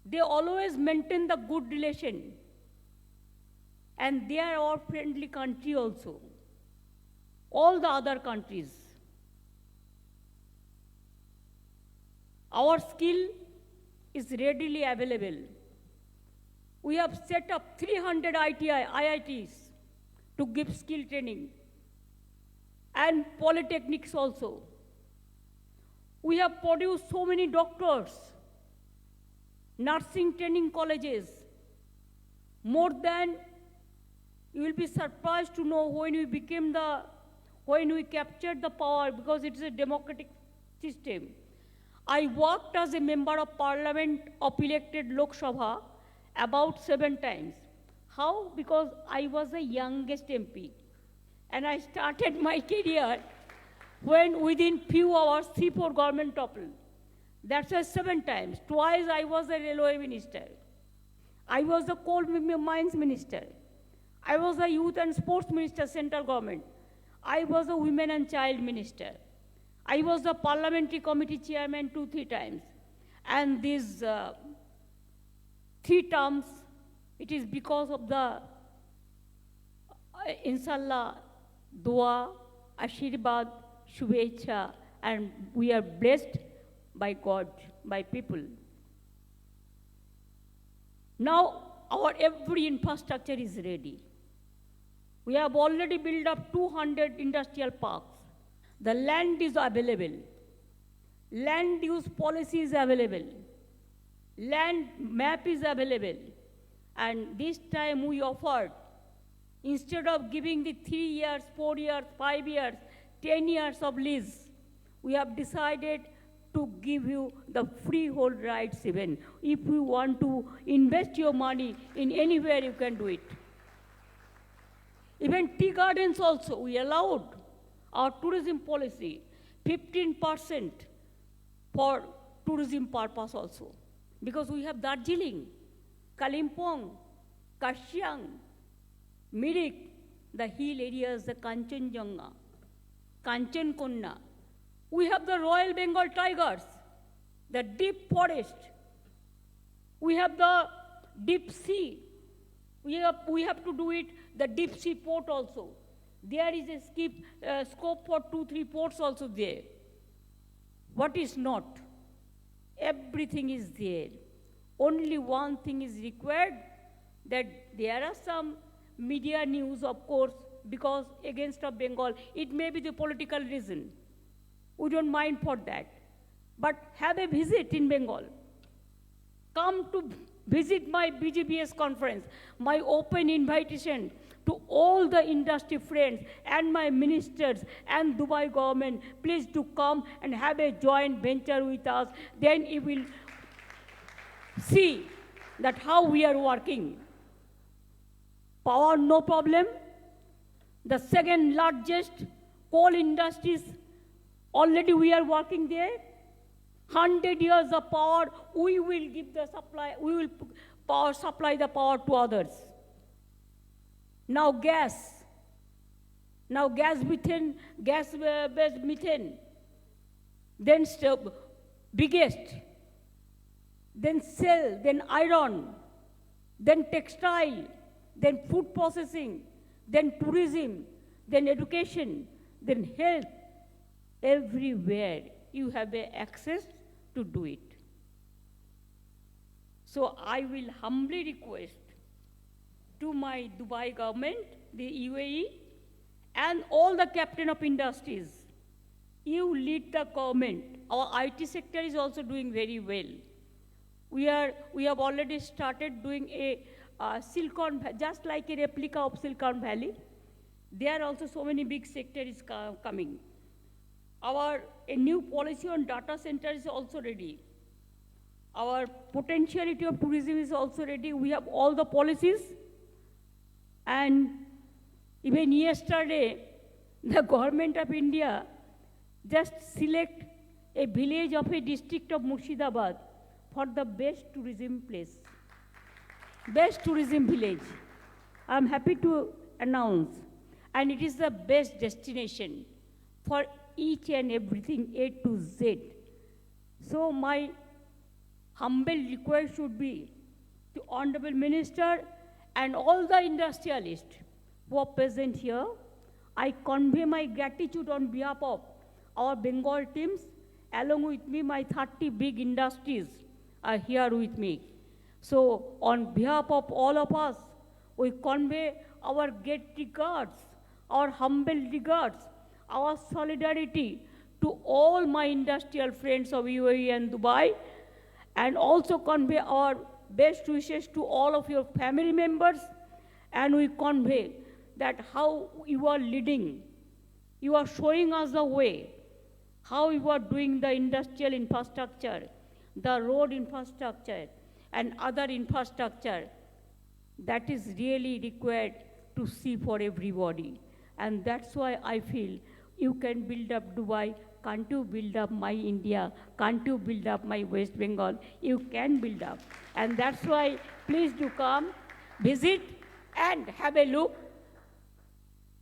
S10: they always maintain the good relation. And they are our friendly country also. All the other countries. Our skill is readily available. We have set up 300 IITs to give skill training and polytechnics also. We have produced so many doctors, nursing training colleges, more than, you will be surprised to know when we captured the power, because it is a democratic system. I worked as a member of parliament of elected Lok Sabha about 7 times. How? Because I was the youngest MP. And I started my career when within few hours, 3-4 government toppled. That's why 7 times. Twice I was a railway minister. I was the coal mines minister. I was the youth and sports minister, central government. I was the women and child minister. I was the parliamentary committee chairman 2-3 times. And these 3 terms, it is because of the inshallah, dua, ashirwad, shubhecha, and we are blessed by God, by people. Now, our every infrastructure is ready. We have already built up 200 industrial parks. The land is available. Land use policy is available. Land map is available. And this time we offered, instead of giving the 3 years, 4 years, 5 years, 10 years of lease, we have decided to give you the freehold rights even. If you want to invest your money in anywhere, you can do it. Even tea gardens also, we allowed our tourism policy, 15% for tourism purpose also. Because we have Darjeeling, Kalimpong, Kashiang, Mirik, the hill areas, the Kanchenjunga, Kanchenkonda. We have the Royal Bengal tigers, the deep forest. We have the deep sea. We have to do it, the deep sea port also. There is a scope for 2-3 ports also there. What is not? Everything is there. Only one thing is required, that there are some media news, of course, because against of Bengal, it may be the political reason. We don't mind for that. But have a visit in Bengal. Come to visit my BGBS conference, my open invitation to all the industry friends and my ministers and Dubai government. Please do come and have a joint venture with us. Then you will see that how we are working. Power, no problem. The second largest coal industries, already we are working there. 100 years of power, we will give the supply, we will supply the power to others. Now gas. Now gas-based methane. Then biggest. Then cell, then iron, then textile, then food processing, then tourism, then education, then health. Everywhere you have access to do it. So I will humbly request to my Dubai government, the UAE, and all the captain of industries, you lead the government. Our IT sector is also doing very well. We have already started doing a just like a replica of Silicon Valley. There are also so many big sectors coming. A new policy on data center is also ready. Our potentiality of tourism is also ready. We have all the policies. And even yesterday, the government of India just select a village of a district of Murshidabad for the best tourism place, best tourism village. I'm happy to announce, and it is the best destination for each and everything A to Z. So my humble request should be to Honorable Minister and all the industrialists who are present here. I convey my gratitude on behalf of our Bengal teams. Along with me, my 30 big industries are here with me. So on behalf of all of us, we convey our great regards, our humble regards, our solidarity to all my industrial friends of UAE and Dubai, and also convey our best wishes to all of your family members. And we convey that how you are leading, you are showing us the way, how you are doing the industrial infrastructure, the road infrastructure, and other infrastructure that is really required to see for everybody. And that's why I feel you can build up Dubai. Can't you build up my India? Can't you build up my West Bengal? You can build up. And that's why please do come, visit, and have a look.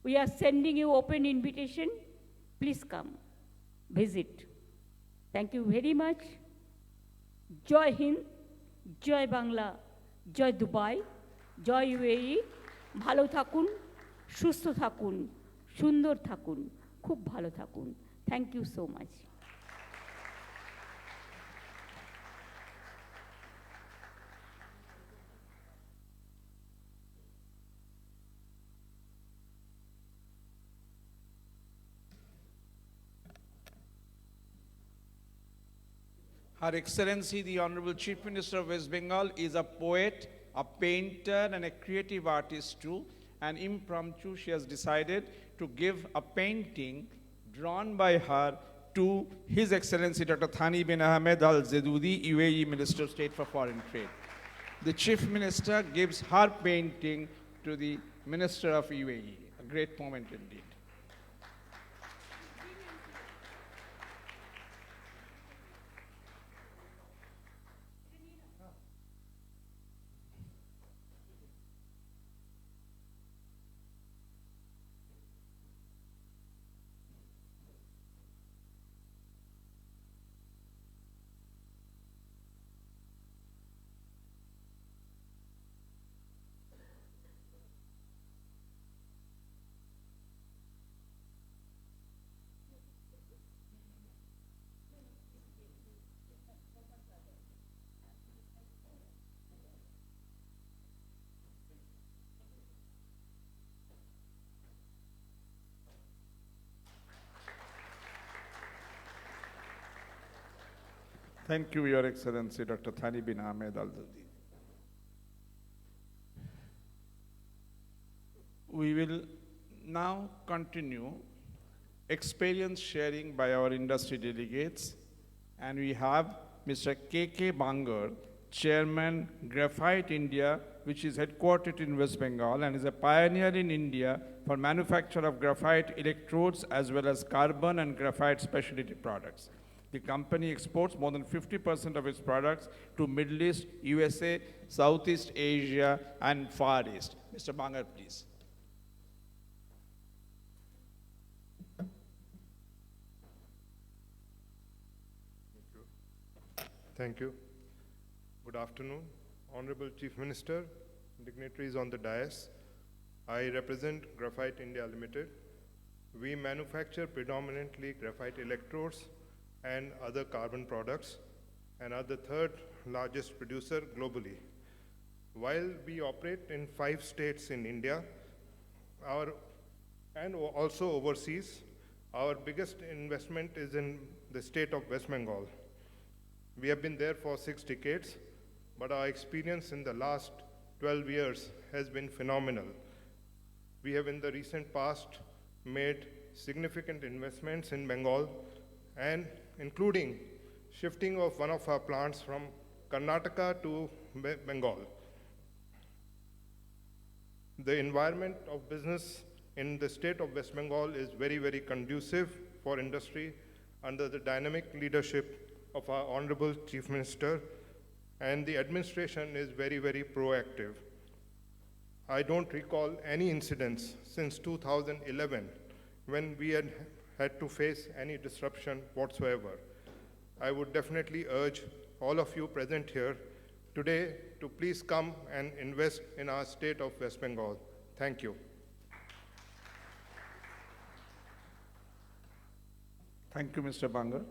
S10: We are sending you open invitation. Please come, visit. Thank you very much. Joy Hind, Joy Bangla, Joy Dubai, Joy UAE. ভালো থাকুন, সুস্থ থাকুন, সুন্দর থাকুন, খুব ভালো থাকুন। Thank you so much.
S1: Her Excellency, the Honorable Chief Minister of West Bengal, is a poet, a painter, and a creative artist too. And impromptu, she has decided to give a painting drawn by her to His Excellency Dr. Thani bin Ahmed Al Zedoudi, UAE Minister of State for Foreign Trade. The Chief Minister gives her painting to the Minister of UAE. A great moment indeed. Thank you, Your Excellency, Dr. Thani bin Ahmed Al Zedoudi. We will now continue experience sharing by our industry delegates, and we have Mr. K.K. Bangar, Chairman, Graphite India, which is headquartered in West Bengal and is a pioneer in India for manufacture of graphite electrodes as well as carbon and graphite specialty products. The company exports more than 50% of its products to Middle East, USA, Southeast Asia, and Far East. Mr. Bangar, please.
S11: Thank you. Good afternoon, Honorable Chief Minister, dignitaries on the dais. I represent Graphite India Limited. We manufacture predominantly graphite electrodes and other carbon products, and are the third largest producer globally. While we operate in 5 states in India, and also overseas, our biggest investment is in the state of West Bengal. We have been there for 6 decades, but our experience in the last 12 years has been phenomenal. We have in the recent past made significant investments in Bengal, and including shifting of one of our plants from Karnataka to Bengal. The environment of business in the state of West Bengal is very, very conducive for industry under the dynamic leadership of our Honorable Chief Minister, and the administration is very, very proactive. I don't recall any incidents since 2011 when we had to face any disruption whatsoever. I would definitely urge all of you present here today to please come and invest in our state of West Bengal. Thank you.
S1: Thank you, Mr. Bangar.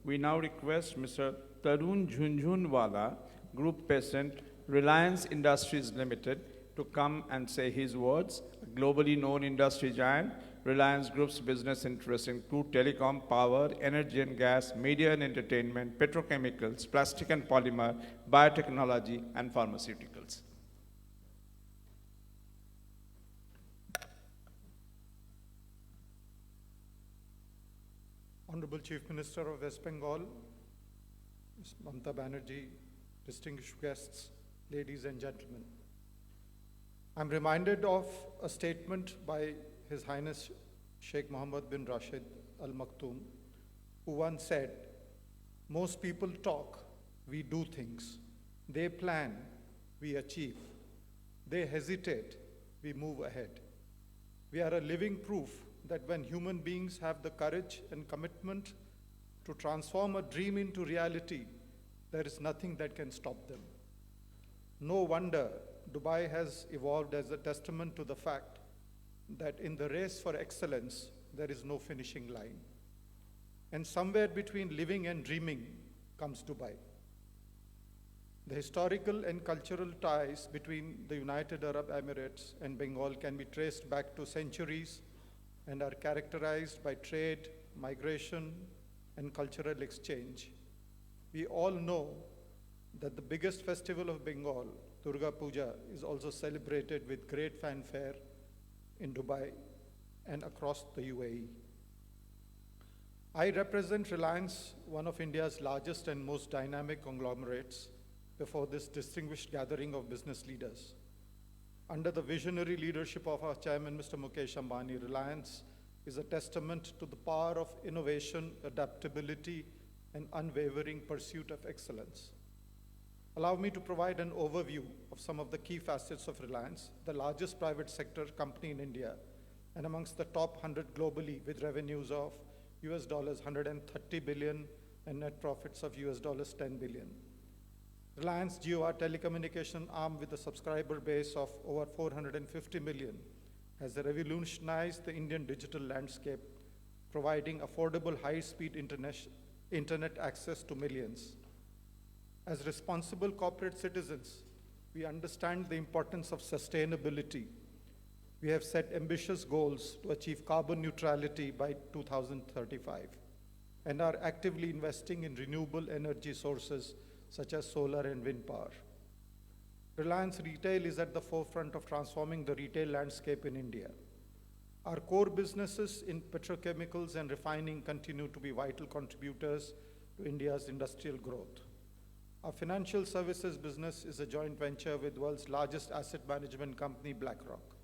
S1: We now request Mr. Tarun Jhunjhunwala, Group President, Reliance Industries Limited, to come and say his words. A globally known industry giant, Reliance Group's business interests include telecom, power, energy and gas, media and entertainment, petrochemicals, plastic and polymer, biotechnology, and pharmaceuticals.
S12: Honorable Chief Minister of West Bengal, Ms. Mamta Banerjee, distinguished guests, ladies and gentlemen. I'm reminded of a statement by His Highness Sheikh Mohammed bin Rashid Al Maktoum, who once said, "Most people talk, we do things. They plan, we achieve. They hesitate, we move ahead." We are a living proof that when human beings have the courage and commitment to transform a dream into reality, there is nothing that can stop them. No wonder Dubai has evolved as a testament to the fact that in the race for excellence, there is no finishing line. And somewhere between living and dreaming comes Dubai. The historical and cultural ties between the United Arab Emirates and Bengal can be traced back to centuries and are characterized by trade, migration, and cultural exchange. We all know that the biggest festival of Bengal, Durga Puja, is also celebrated with great fanfare in Dubai and across the UAE. I represent Reliance, one of India's largest and most dynamic conglomerates, before this distinguished gathering of business leaders. Under the visionary leadership of our chairman, Mr. Mukesh Ambani, Reliance is a testament to the power of innovation, adaptability, and unwavering pursuit of excellence. Allow me to provide an overview of some of the key facets of Reliance, the largest private sector company in India, and amongst the top 100 globally, with revenues of US dollars 130 billion and net profits of US dollars 10 billion. Reliance Jio, our telecommunication arm with a subscriber base of over 450 million, has revolutionized the Indian digital landscape, providing affordable high-speed internet access to millions. As responsible corporate citizens, we understand the importance of sustainability. We have set ambitious goals to achieve carbon neutrality by 2035 and are actively investing in renewable energy sources such as solar and wind power. Reliance Retail is at the forefront of transforming the retail landscape in India. Our core businesses in petrochemicals and refining continue to be vital contributors to India's industrial growth. Our financial services business is a joint venture with the world's largest asset management company, BlackRock.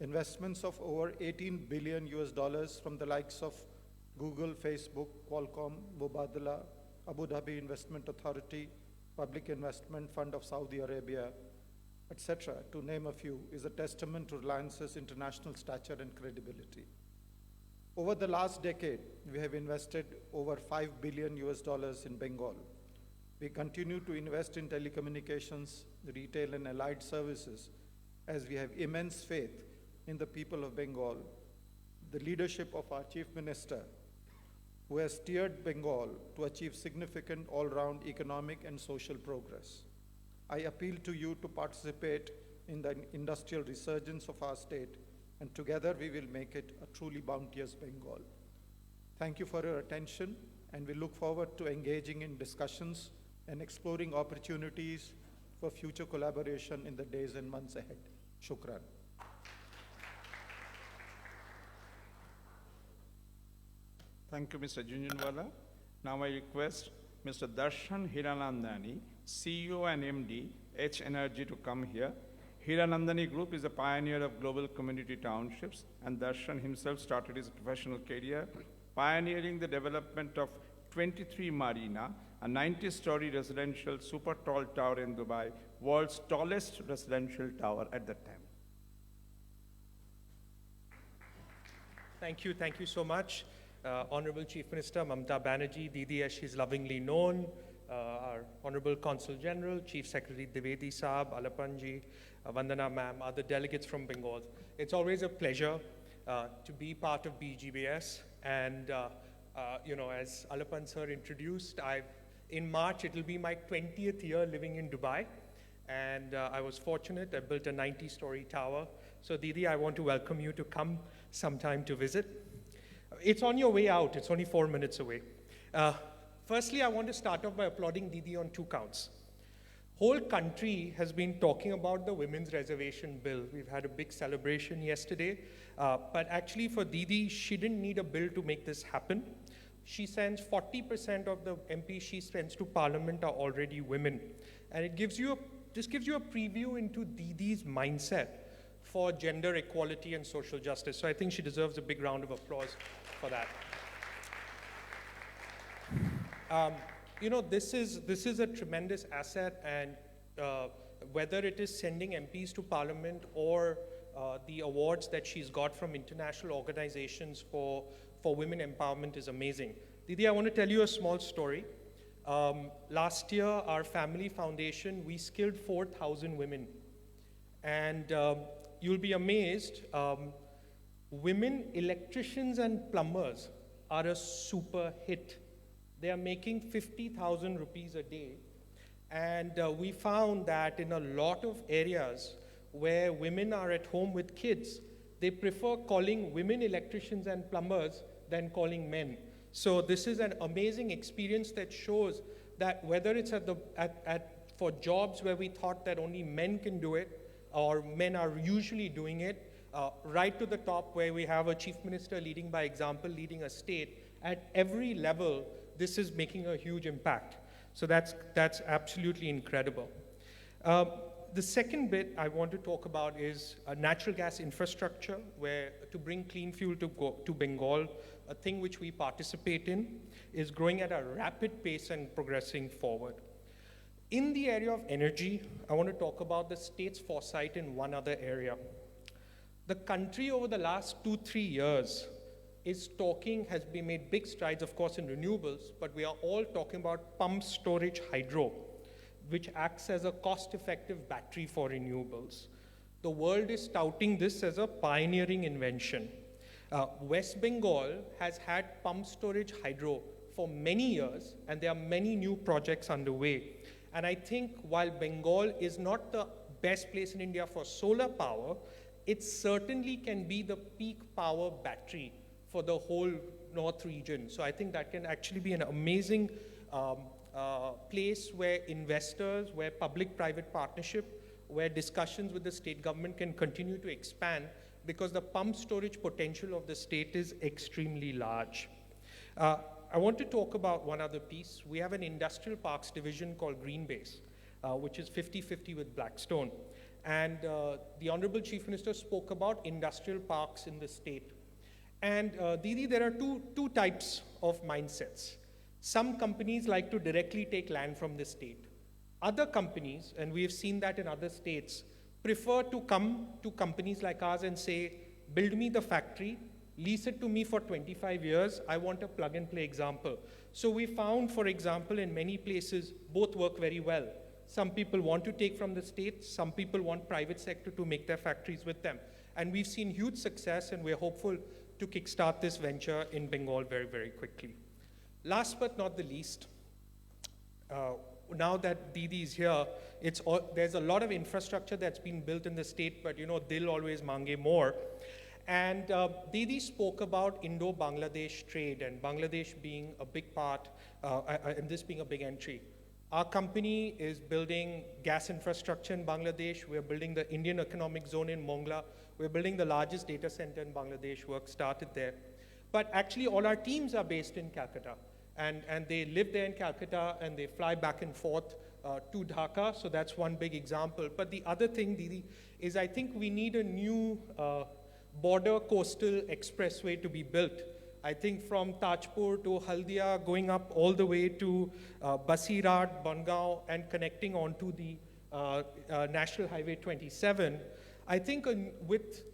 S12: Investments of over 18 billion US dollars from the likes of Google, Facebook, Qualcomm, Mubadala, Abu Dhabi Investment Authority, Public Investment Fund of Saudi Arabia, etc., to name a few, is a testament to Reliance's international stature and credibility. Over the last decade, we have invested over 5 billion US dollars in Bengal. We continue to invest in telecommunications, retail, and allied services as we have immense faith in the people of Bengal, the leadership of our Chief Minister, who has steered Bengal to achieve significant all-round economic and social progress. I appeal to you to participate in the industrial resurgence of our state, and together we will make it a truly bounteous Bengal. Thank you for your attention, and we look forward to engaging in discussions and exploring opportunities for future collaboration in the days and months ahead. Shukran.
S1: Thank you, Mr. Junjunwala. Now I request Mr. Darshan Hiranandani, CEO and MD, H Energy, to come here. Hiranandani Group is a pioneer of global community townships, and Darshan himself started his professional career pioneering the development of 23 Marina, a 90-story residential super tall tower in Dubai, world's tallest residential tower at that time.
S13: Thank you so much. Honorable Chief Minister Mamta Banerjee, Didi as she's lovingly known, our Honorable Consul General, Chief Secretary Dwivedi Saab, Alapanji, Vandana ma'am, other delegates from Bengal. It's always a pleasure to be part of BGBS. And, as Alapan sir introduced, in March, it'll be my 20th year living in Dubai. And I was fortunate, I built a 90-story tower. So Didi, I want to welcome you to come sometime to visit. It's on your way out, it's only 4 minutes away. Firstly, I want to start off by applauding Didi on 2 counts. Whole country has been talking about the Women's Reservation Bill. We've had a big celebration yesterday, but actually for Didi, she didn't need a bill to make this happen. She sends 40% of the MPs she sends to Parliament are already women. And it gives you just gives you a preview into Didi's mindset for gender equality and social justice. So I think she deserves a big round of applause for that. This is a tremendous asset, and whether it is sending MPs to Parliament or the awards that she's got from international organizations for women empowerment is amazing. Didi, I want to tell you a small story. Last year, our family foundation, we skilled 4,000 women. And you'll be amazed, women electricians and plumbers are a super hit. They are making 50,000 rupees a day. And we found that in a lot of areas where women are at home with kids, they prefer calling women electricians and plumbers than calling men. So this is an amazing experience that shows that whether it's for jobs where we thought that only men can do it, or men are usually doing it, right to the top where we have a chief minister leading by example, leading a state, at every level, this is making a huge impact. So that's absolutely incredible. The second bit I want to talk about is natural gas infrastructure, where to bring clean fuel to Bengal, a thing which we participate in, is growing at a rapid pace and progressing forward. In the area of energy, I want to talk about the state's foresight in one other area. The country over the last 2-3 years has been made big strides, of course, in renewables, but we are all talking about pumped storage hydro, which acts as a cost-effective battery for renewables. The world is touting this as a pioneering invention. West Bengal has had pumped storage hydro for many years, and there are many new projects underway. And I think while Bengal is not the best place in India for solar power, it certainly can be the peak power battery for the whole north region. So I think that can actually be an amazing place where investors, where public-private partnership, where discussions with the state government can continue to expand, because the pump storage potential of the state is extremely large. I want to talk about one other piece. We have an industrial parks division called Greenbase, which is 50-50 with Blackstone. And the Honorable Chief Minister spoke about industrial parks in the state. And Didi, there are two types of mindsets. Some companies like to directly take land from the state. Other companies, and we have seen that in other states, prefer to come to companies like ours and say, build me the factory, lease it to me for 25 years, I want a plug-and-play example. So we found, for example, in many places, both work very well. Some people want to take from the state, some people want private sector to make their factories with them. And we've seen huge success, and we're hopeful to kickstart this venture in Bengal very, very quickly. Last but not the least, now that Didi is here, there's a lot of infrastructure that's been built in the state, but Dil always mange more. And Didi spoke about Indo-Bangladesh trade and Bangladesh being a big part, and this being a big entry. Our company is building gas infrastructure in Bangladesh. We're building the Indian Economic Zone in Mongla. We're building the largest data center in Bangladesh. Work started there. But actually, all our teams are based in Calcutta. And they live there in Calcutta, and they fly back and forth to Dhaka. So that's one big example. But the other thing, Didi, is I think we need a new border coastal expressway to be built. I think from Tajpur to Haldia, going up all the way to Basirat, Bangaon, and connecting onto the National Highway 27. I think with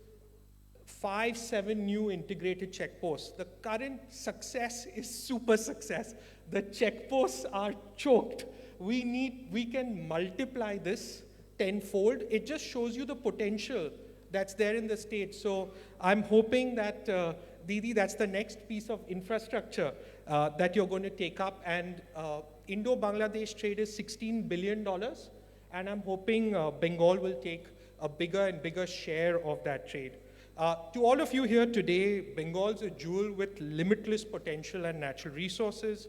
S13: 5-7 new integrated checkposts, the current success is super success. The checkposts are choked. We can multiply this tenfold. It just shows you the potential that's there in the state. So I'm hoping that Didi, that's the next piece of infrastructure that you're going to take up. And Indo-Bangladesh trade is $16 billion. And I'm hoping Bengal will take a bigger and bigger share of that trade. To all of you here today, Bengal's a jewel with limitless potential and natural resources.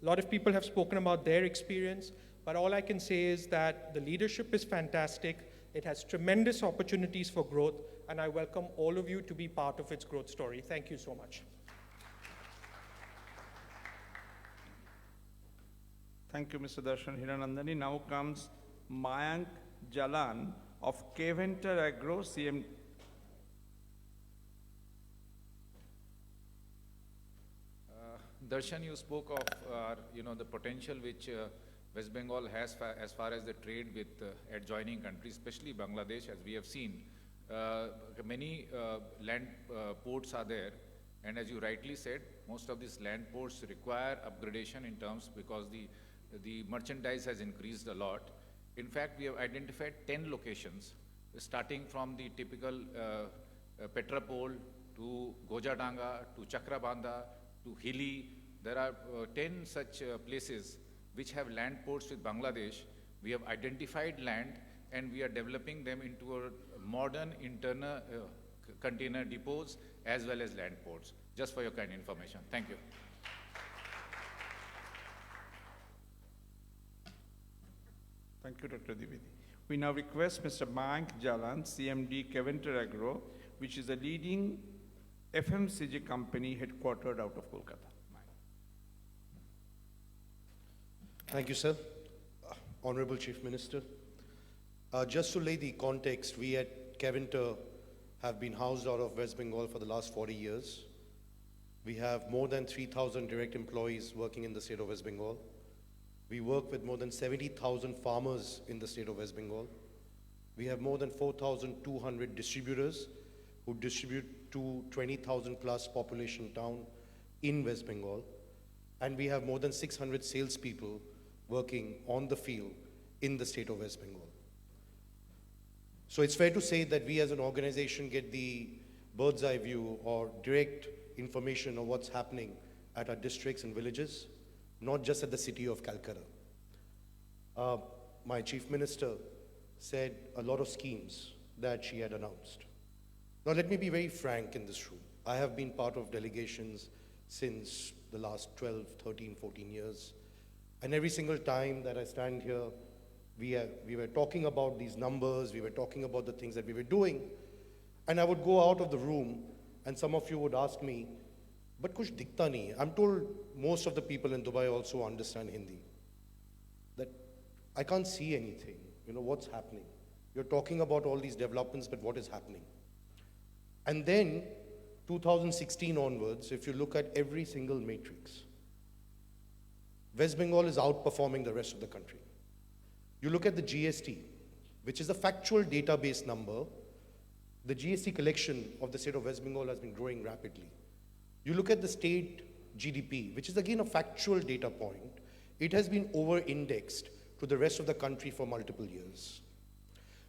S13: A lot of people have spoken about their experience. But all I can say is that the leadership is fantastic. It has tremendous opportunities for growth. And I welcome all of you to be part of its growth story. Thank you so much.
S1: Thank you, Mr. Darshan Hiranandani. Now comes Mayank Jalan of Keventer Agro CM.
S2: Darshan, you spoke of the potential which West Bengal has as far as the trade with adjoining countries, especially Bangladesh, as we have seen. Many land ports are there, and as you rightly said, most of these land ports require upgradation in terms because the merchandise has increased a lot. In fact, we have identified 10 locations, starting from the typical Petrapol to Gojadanga to Chakrabanda to Hili. There are 10 such places which have land ports with Bangladesh. We have identified land and we are developing them into a modern internal container depots as well as land ports. Just for your kind information. Thank you.
S1: Thank you, Dr. Dividi. We now request Mr. Mayank Jalan, CMD Keventer Agro, which is a leading FMCG company headquartered out of Kolkata.
S14: Thank you, sir. Honorable Chief Minister. Just to lay the context, we at Keventer have been housed out of West Bengal for the last 40 years. We have more than 3,000 direct employees working in the state of West Bengal. We work with more than 70,000 farmers in the state of West Bengal. We have more than 4,200 distributors who distribute to 20,000 plus population town in West Bengal. And we have more than 600 salespeople working on the field in the state of West Bengal. So it's fair to say that we as an organization get the bird's eye view or direct information of what's happening at our districts and villages, not just at the city of Calcutta. My chief minister said a lot of schemes that she had announced. Now let me be very frank in this room. I have been part of delegations since the last 12, 13, 14 years. And every single time that I stand here, we were talking about these numbers, we were talking about the things that we were doing, and I would go out of the room and some of you would ask me, but kuch dikhta nahi hai. I'm told most of the people in Dubai also understand Hindi. That I can't see anything, what's happening. You're talking about all these developments, but what is happening? And then 2016 onwards, if you look at every single matrix, West Bengal is outperforming the rest of the country. You look at the GST, which is a factual database number. The GST collection of the state of West Bengal has been growing rapidly. You look at the state GDP, which is again a factual data point. It has been over-indexed to the rest of the country for multiple years.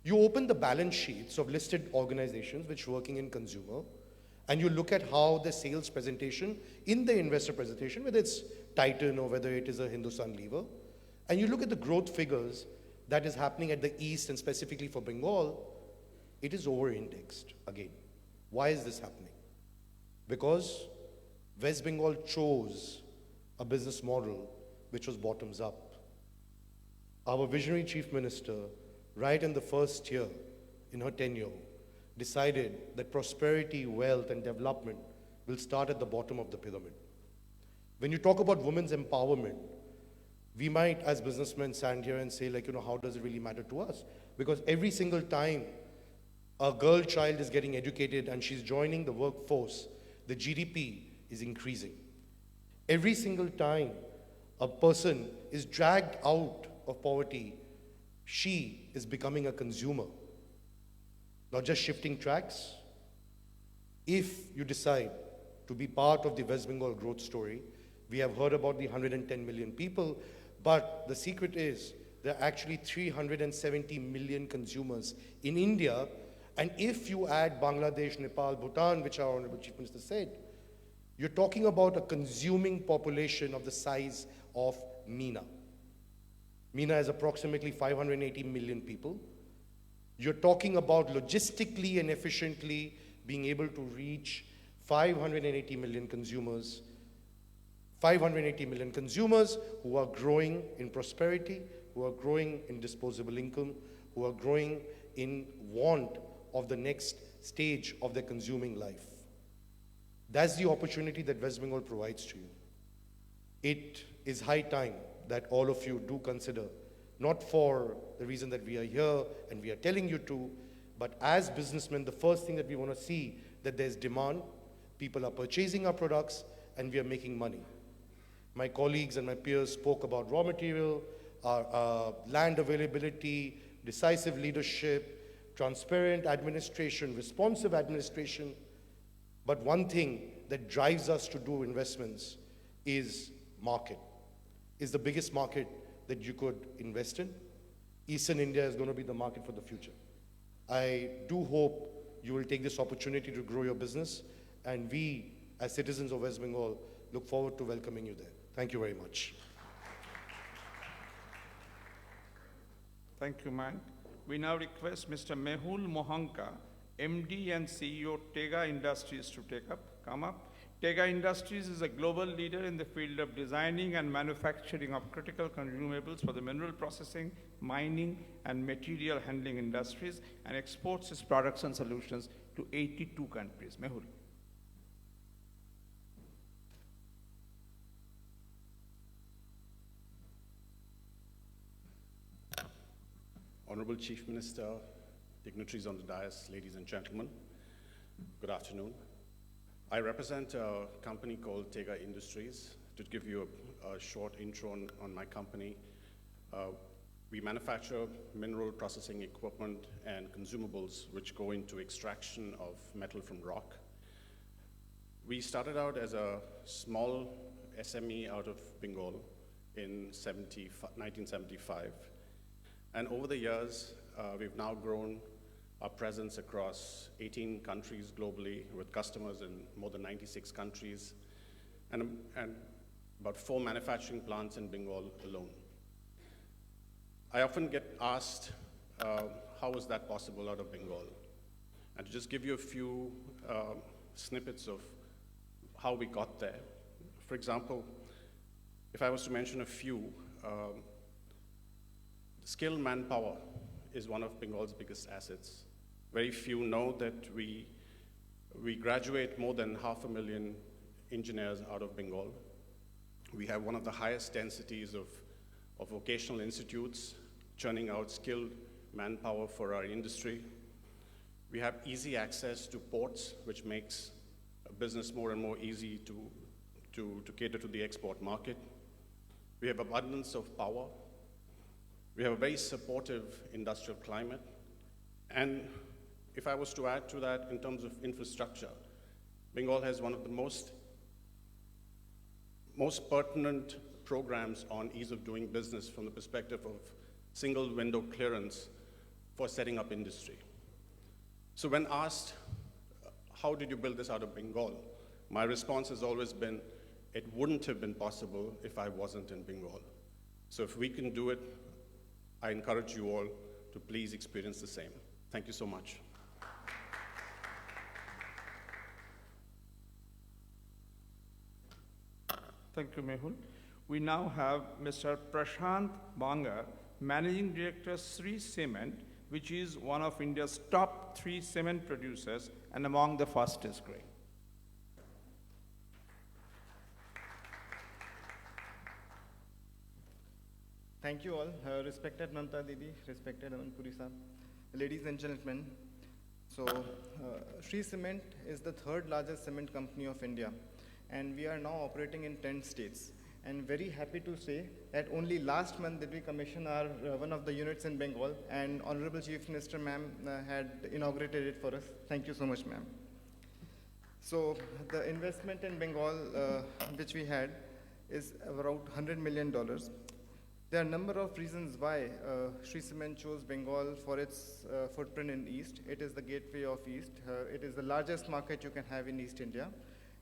S14: You open the balance sheets of listed organizations which are working in consumer, and you look at how the sales presentation in the investor presentation, whether it's Titan or whether it is a Hindustan Lever, and you look at the growth figures that is happening at the east and specifically for Bengal, it is over-indexed again. Why is this happening? Because West Bengal chose a business model which was bottoms up. our visionary chief minister, right in the first year in her tenure, decided that prosperity, wealth, and development will start at the bottom of the pyramid. When you talk about women's empowerment, we might, as businessmen, stand here and say, like, how does it really matter to us? Because every single time a girl child is getting educated and she's joining the workforce, the GDP is increasing. Every single time a person is dragged out of poverty, she is becoming a consumer, not just shifting tracks. If you decide to be part of the West Bengal growth story, we have heard about the 110 million people, but the secret is there are actually 370 million consumers in India. And if you add Bangladesh, Nepal, Bhutan, which our Honorable Chief Minister said, you're talking about a consuming population of the size of MENA. MENA is approximately 580 million people. You're talking about logistically and efficiently being able to reach 580 million consumers. 580 million consumers who are growing in prosperity, who are growing in disposable income, who are growing in want of the next stage of their consuming life. That's the opportunity that West Bengal provides to you. It is high time that all of you do consider, not for the reason that we are here and we are telling you to, but as businessmen, the first thing that we want to see that there's demand, people are purchasing our products, and we are making money. My colleagues and my peers spoke about raw material, land availability, decisive leadership, transparent administration, responsive administration. But one thing that drives us to do investments is market, is the biggest market that you could invest in. Eastern India is going to be the market for the future. I do hope you will take this opportunity to grow your business, and we, as citizens of West Bengal, look forward to welcoming you there. Thank you very much.
S1: Thank you, Mayank. We now request Mr. Mehul Mohanka, MD and CEO Tega Industries, to come up. Tega Industries is a global leader in the field of designing and manufacturing of critical consumables for the mineral processing, mining, and material handling industries, and exports its products and solutions to 82 countries. Mehul.
S15: Honorable Chief Minister, dignitaries on the dais, ladies and gentlemen, good afternoon. I represent a company called Tega Industries. To give you a short intro on my company, we manufacture mineral processing equipment and consumables which go into extraction of metal from rock. We started out as a small SME out of Bengal in 1975. And over the years, we've now grown our presence across 18 countries globally with customers in more than 96 countries and about 4 manufacturing plants in Bengal alone. I often get asked, how is that possible out of Bengal? And to just give you a few snippets of how we got there. For example, if I was to mention a few, skilled manpower is one of Bengal's biggest assets. Very few know that we graduate more than 500,000 engineers out of Bengal. We have one of the highest densities of vocational institutes churning out skilled manpower for our industry. We have easy access to ports, which makes business more and more easy to cater to the export market. We have abundance of power. We have a very supportive industrial climate. And if I was to add to that in terms of infrastructure, Bengal has one of the most pertinent programs on ease of doing business from the perspective of single window clearance for setting up industry. So when asked, how did you build this out of Bengal? My response has always been, it wouldn't have been possible if I wasn't in Bengal. So if we can do it, I encourage you all to please experience the same. Thank you so much.
S1: Thank you, Mehul. We now have Mr. Prashant Banga, Managing Director Sri Cement, which is one of India's top 3 cement producers and among the fastest growing.
S16: Thank you all, respected Mamta Didi, respected Aman Puri Sahab, ladies and gentlemen. So, Sri Cement is the 3rd largest cement company of India, and we are now operating in 10 states. And very happy to say that only last month did we commission our one of the units in Bengal, and Honorable Chief Minister ma'am had inaugurated it for us. Thank you so much, ma'am. So, the investment in Bengal which we had is around $100 million. There are a number of reasons why Sri Cement chose Bengal for its footprint in East. It is the gateway of East. It is the largest market you can have in East India.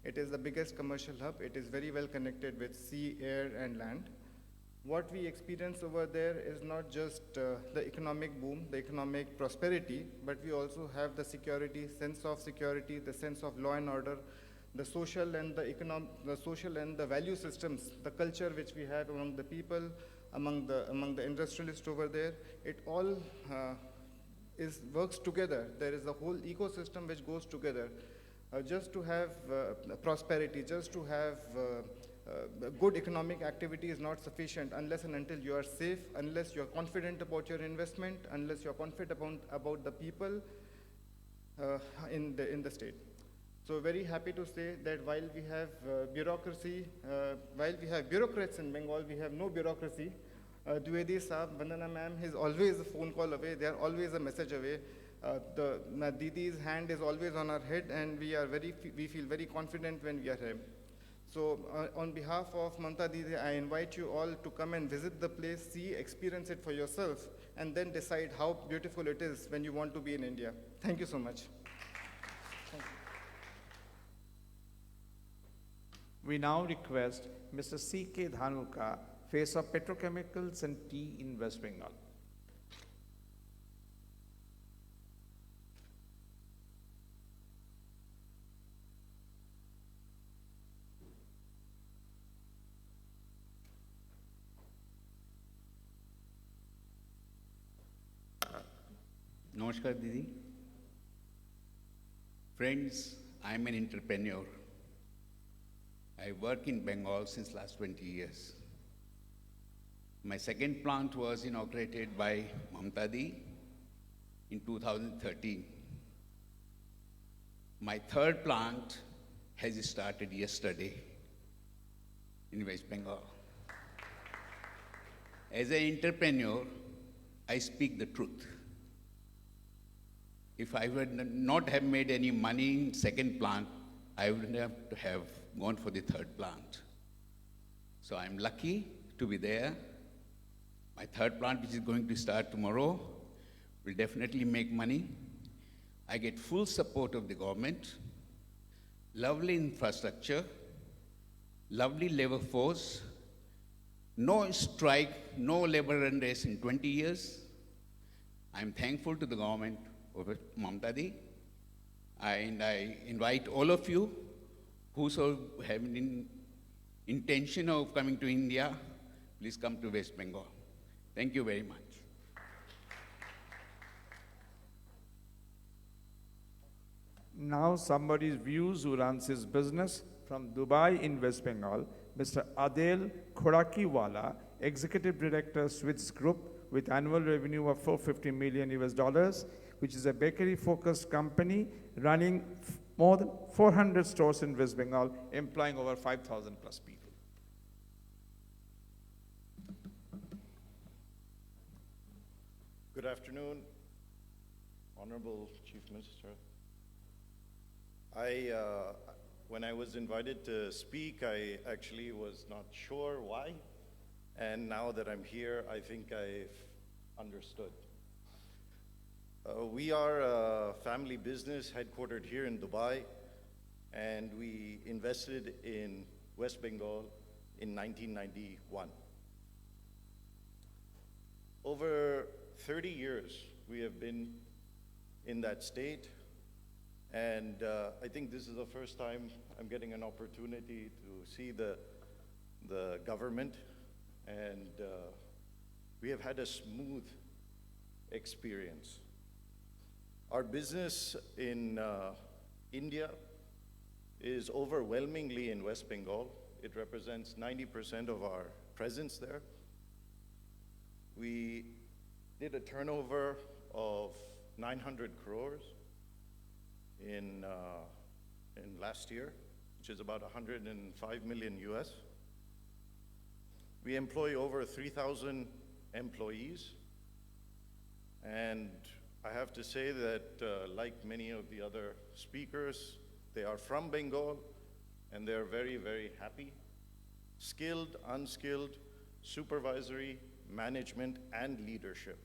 S16: It is the biggest commercial hub. It is very well connected with sea, air, and land. What we experience over there is not just the economic boom, the economic prosperity, but we also have the security, sense of security, the sense of law and order, the social and the value systems, the culture which we have among the people, among the industrialists over there. It all works together. There is a whole ecosystem which goes together. Just to have prosperity, just to have good economic activity is not sufficient unless and until you are safe, unless you are confident about your investment, unless you are confident about the people in the state. So very happy to say that while we have bureaucracy, while we have bureaucrats in Bengal, we have no bureaucracy. Dwivedi Saab, Vandana ma'am is always a phone call away. They are always a message away. Didi's hand is always on our head, and we feel very confident when we are here. So on behalf of Mamta Didi, I invite you all to come and visit the place, see, experience it for yourself, and then decide how beautiful it is when you want to be in India. Thank you so much. Thank you.
S1: We now request Mr. C.K. Dhanuka, Face of Petrochemicals and Tea in West Bengal.
S17: Namaskar, Didi. Friends, I'm an entrepreneur. I work in Bengal since last 20 years. My second plant was inaugurated by Mamta Di in 2013. My third plant has started yesterday in West Bengal. As an entrepreneur, I speak the truth. If I would not have made any money in second plant, I wouldn't have to have gone for the third plant. So I'm lucky to be there. My third plant, which is going to start tomorrow, will definitely make money. I get full support of the government, lovely infrastructure, lovely labor force, no strike, no labor unrest in 20 years. I'm thankful to the government of Mamta Di, and I invite all of you who have an intention of coming to India, please come to West Bengal. Thank you very much.
S1: Now somebody's views who runs his business from Dubai in West Bengal, Mr. Adel Khorakiwala, Executive Director, Ritz Group, with annual revenue of $450 million US, which is a bakery-focused company running more than 400 stores in West Bengal, employing over 5,000 plus people.
S18: Good afternoon, Honorable Chief Minister. When I was invited to speak, I actually was not sure why. And now that I'm here, I think I've understood. We are a family business headquartered here in Dubai, and we invested in West Bengal in 1991. Over 30 years, we have been in that state, and I think this is the first time I'm getting an opportunity to see the government and we have had a smooth experience. Our business in India is overwhelmingly in West Bengal. It represents 90% of our presence there. We did a turnover of 900 crores in last year, which is about 105 million US. We employ over 3,000 employees, and I have to say that like many of the other speakers, they are from Bengal, and they're very, very happy. Skilled, unskilled, supervisory, management, and leadership.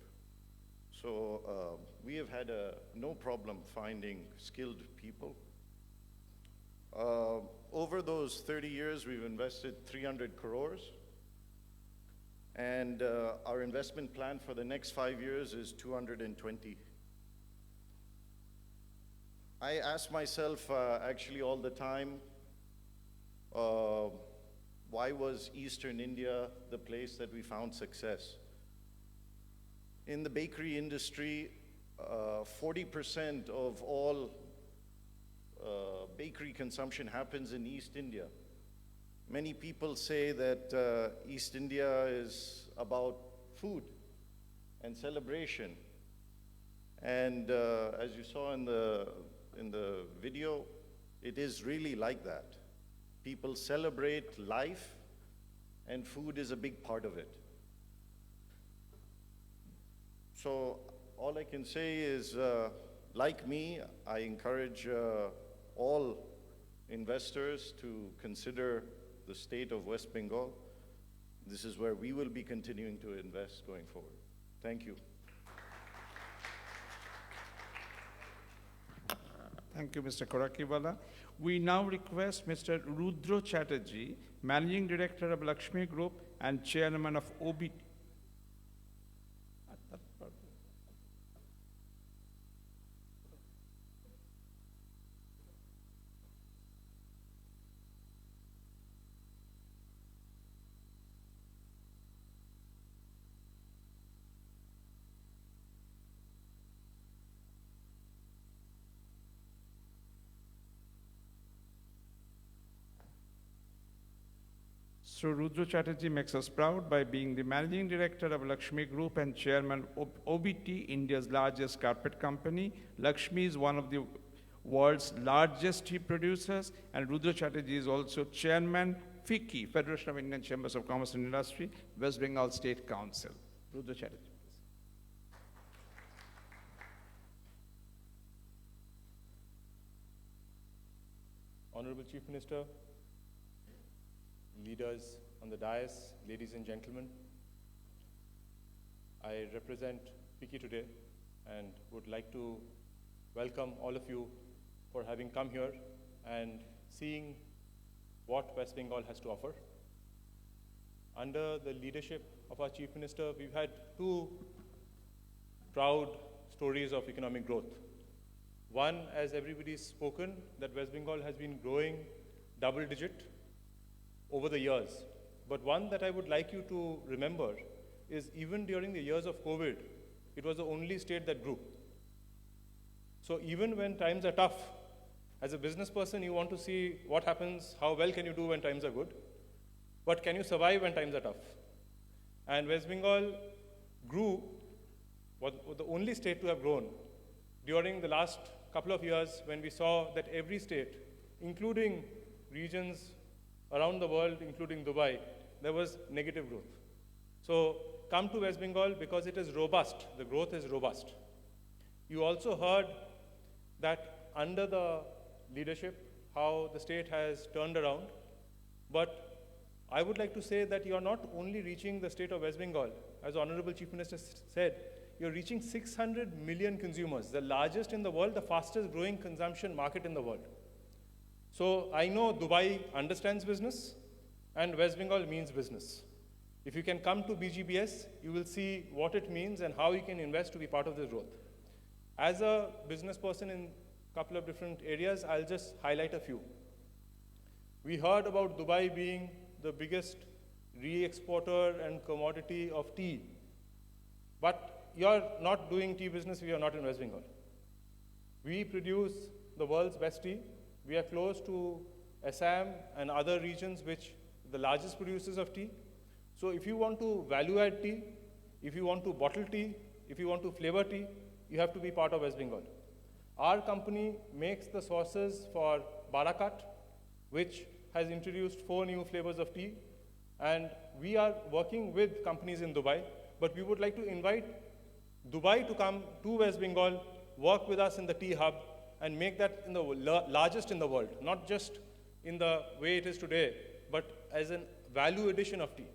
S18: So we have had no problem finding skilled people. Over those 30 years, we've invested 300 crores. And our investment plan for the next 5 years is 220. I ask myself actually all the time, why was Eastern India the place that we found success? In the bakery industry, 40% of all bakery consumption happens in East India. Many people say that East India is about food and celebration. And as you saw in the video, it is really like that. People celebrate life, and food is a big part of it. So all I can say is, like me, I encourage all investors to consider the state of West Bengal. This is where we will be continuing to invest going forward. Thank you.
S1: Thank you, Mr. Korakiwala. We now request Mr. Rudra Chatterjee, Managing Director of Lakshmi Group and Chairman of OBT. So Rudra Chatterjee makes us proud by being the Managing Director of Lakshmi Group and Chairman of OBT, India's largest carpet company. Lakshmi is one of the world's largest tea producers, and Rudra Chatterjee is also Chairman, FICCI, Federation of Indian Chambers of Commerce and Industry, West Bengal State Council. Rudra Chatterjee.
S19: Honorable Chief Minister, leaders on the dais, ladies and gentlemen, I represent FICCI today and would like to welcome all of you for having come here and seeing what West Bengal has to offer. Under the leadership of our Chief Minister, we've had two proud stories of economic growth. One, as everybody's spoken, that West Bengal has been growing double-digit over the years. But one that I would like you to remember is even during the years of COVID, it was the only state that grew. So even when times are tough, as a business person, you want to see what happens, how well can you do when times are good, but can you survive when times are tough? And West Bengal grew, was the only state to have grown during the last couple of years when we saw that every state, including regions around the world, including Dubai, there was negative growth. So come to West Bengal because it is robust. The growth is robust. You also heard that under the leadership, how the state has turned around. But I would like to say that you are not only reaching the state of West Bengal, as Honorable Chief Minister said, you're reaching 600 million consumers, the largest in the world, the fastest growing consumption market in the world. So I know Dubai understands business and West Bengal means business. If you can come to BGBS, you will see what it means and how you can invest to be part of this growth. As a business person in a couple of different areas, I'll just highlight a few. We heard about Dubai being the biggest re-exporter and commodity of tea But you're not doing tea business if you're not in West Bengal. We produce the world's best tea. We are close to Assam and other regions which the largest producers of tea. So if you want to value add tea, if you want to bottle tea, if you want to flavor tea, you have to be part of West Bengal. Our company makes the sauces for Barakat, which has introduced 4 new flavors of tea. And we are working with companies in Dubai, but we would like to invite Dubai to come to West Bengal, work with us in the tea hub, and make that in the largest in the world, not just in the way it is today, but as a value addition of tea.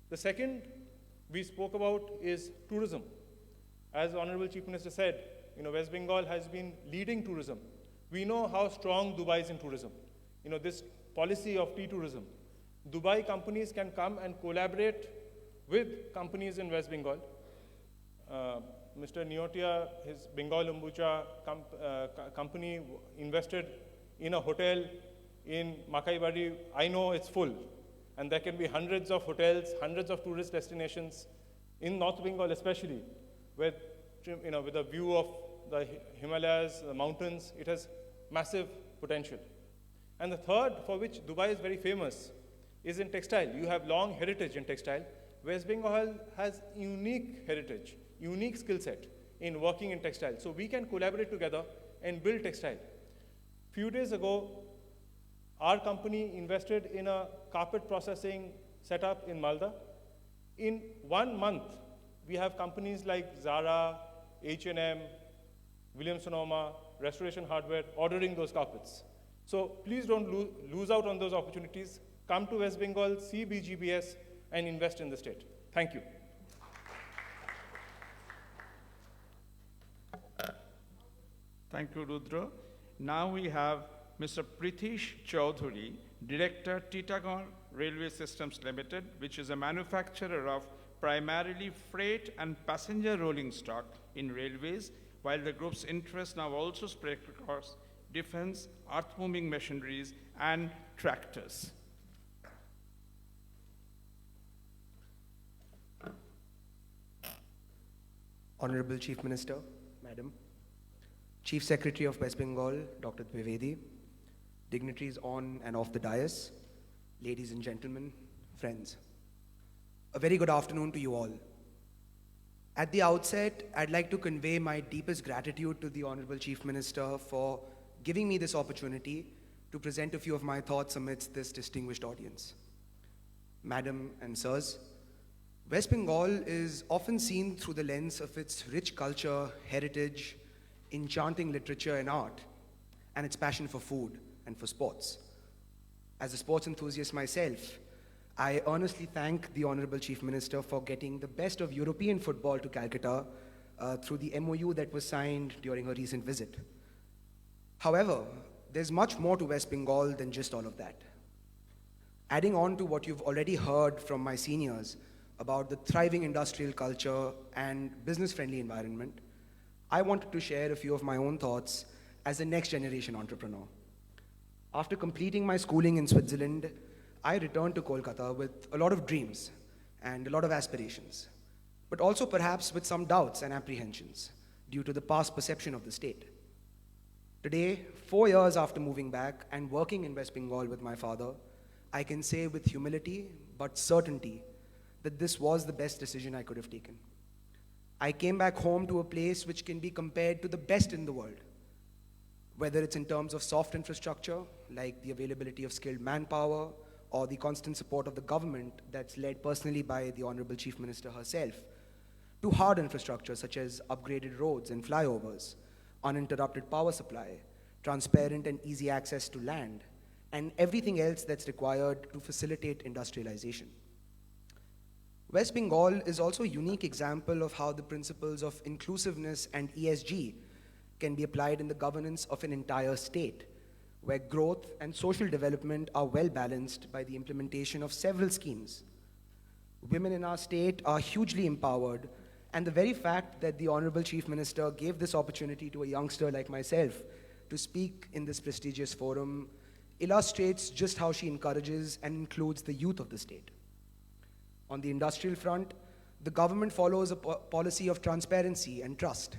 S19: The second we spoke about is tourism. As the Honorable Chief Minister said, West Bengal has been leading tourism. We know how strong Dubai is in tourism. This policy of tea tourism. Dubai companies can come and collaborate with companies in West Bengal. Mr. Neotia, his Bengal Umbucha company invested in a hotel in Makaibari. I know it's full. And there can be hundreds of hotels, hundreds of tourist destinations in North Bengal especially, with a view of the Himalayas, the mountains. It has massive potential. And the third, for which Dubai is very famous, is in textile. You have long heritage in textile. West Bengal has unique heritage, unique skill set in working in textile. So we can collaborate together and build textile. Few days ago, our company invested in a carpet processing setup in Malda. In 1 month, we have companies like Zara, H&M, Williams-Sonoma, Restoration Hardware ordering those carpets. So please don't lose out on those opportunities. Come to West Bengal, see BGBS, and invest in the state. Thank you.
S1: Thank you, Rudra. Now we have Mr. Pritish Chaudhuri, Director, Titagarh Railway Systems Limited, which is a manufacturer of primarily freight and passenger rolling stock in railways, while the group's interests now also spread across defense, earth-moving machineries, and tractors.
S20: Honorable Chief Minister, Madam, Chief Secretary of West Bengal, Dr. Dwivedi, dignitaries on and off the dais, ladies and gentlemen, friends. A very good afternoon to you all. At the outset, I'd like to convey my deepest gratitude to the Honorable Chief Minister for giving me this opportunity to present a few of my thoughts amidst this distinguished audience. Madam and sirs, West Bengal is often seen through the lens of its rich culture, heritage, enchanting literature and art, and its passion for food and for sports. As a sports enthusiast myself, I earnestly thank the Honorable Chief Minister for getting the best of European football to Calcutta through the MOU that was signed during her recent visit. However, there's much more to West Bengal than just all of that. Adding on to what you've already heard from my seniors about the thriving industrial culture and business-friendly environment, I wanted to share a few of my own thoughts as a next-generation entrepreneur. After completing my schooling in Switzerland, I returned to Kolkata with a lot of dreams and a lot of aspirations, but also perhaps with some doubts and apprehensions due to the past perception of the state. Today, 4 years after moving back and working in West Bengal with my father, I can say with humility but certainty that this was the best decision I could have taken. I came back home to a place which can be compared to the best in the world, whether it's in terms of soft infrastructure, like the availability of skilled manpower, or the constant support of the government that's led personally by the Honorable Chief Minister herself, to hard infrastructure such as upgraded roads and flyovers, uninterrupted power supply, transparent and easy access to land, and everything else that's required to facilitate industrialization. West Bengal is also a unique example of how the principles of inclusiveness and ESG can be applied in the governance of an entire state, where growth and social development are well balanced by the implementation of several schemes. Women in our state are hugely empowered, and the very fact that the Honorable Chief Minister gave this opportunity to a youngster like myself to speak in this prestigious forum illustrates just how she encourages and includes the youth of the state. On the industrial front, The government follows a policy of transparency and trust.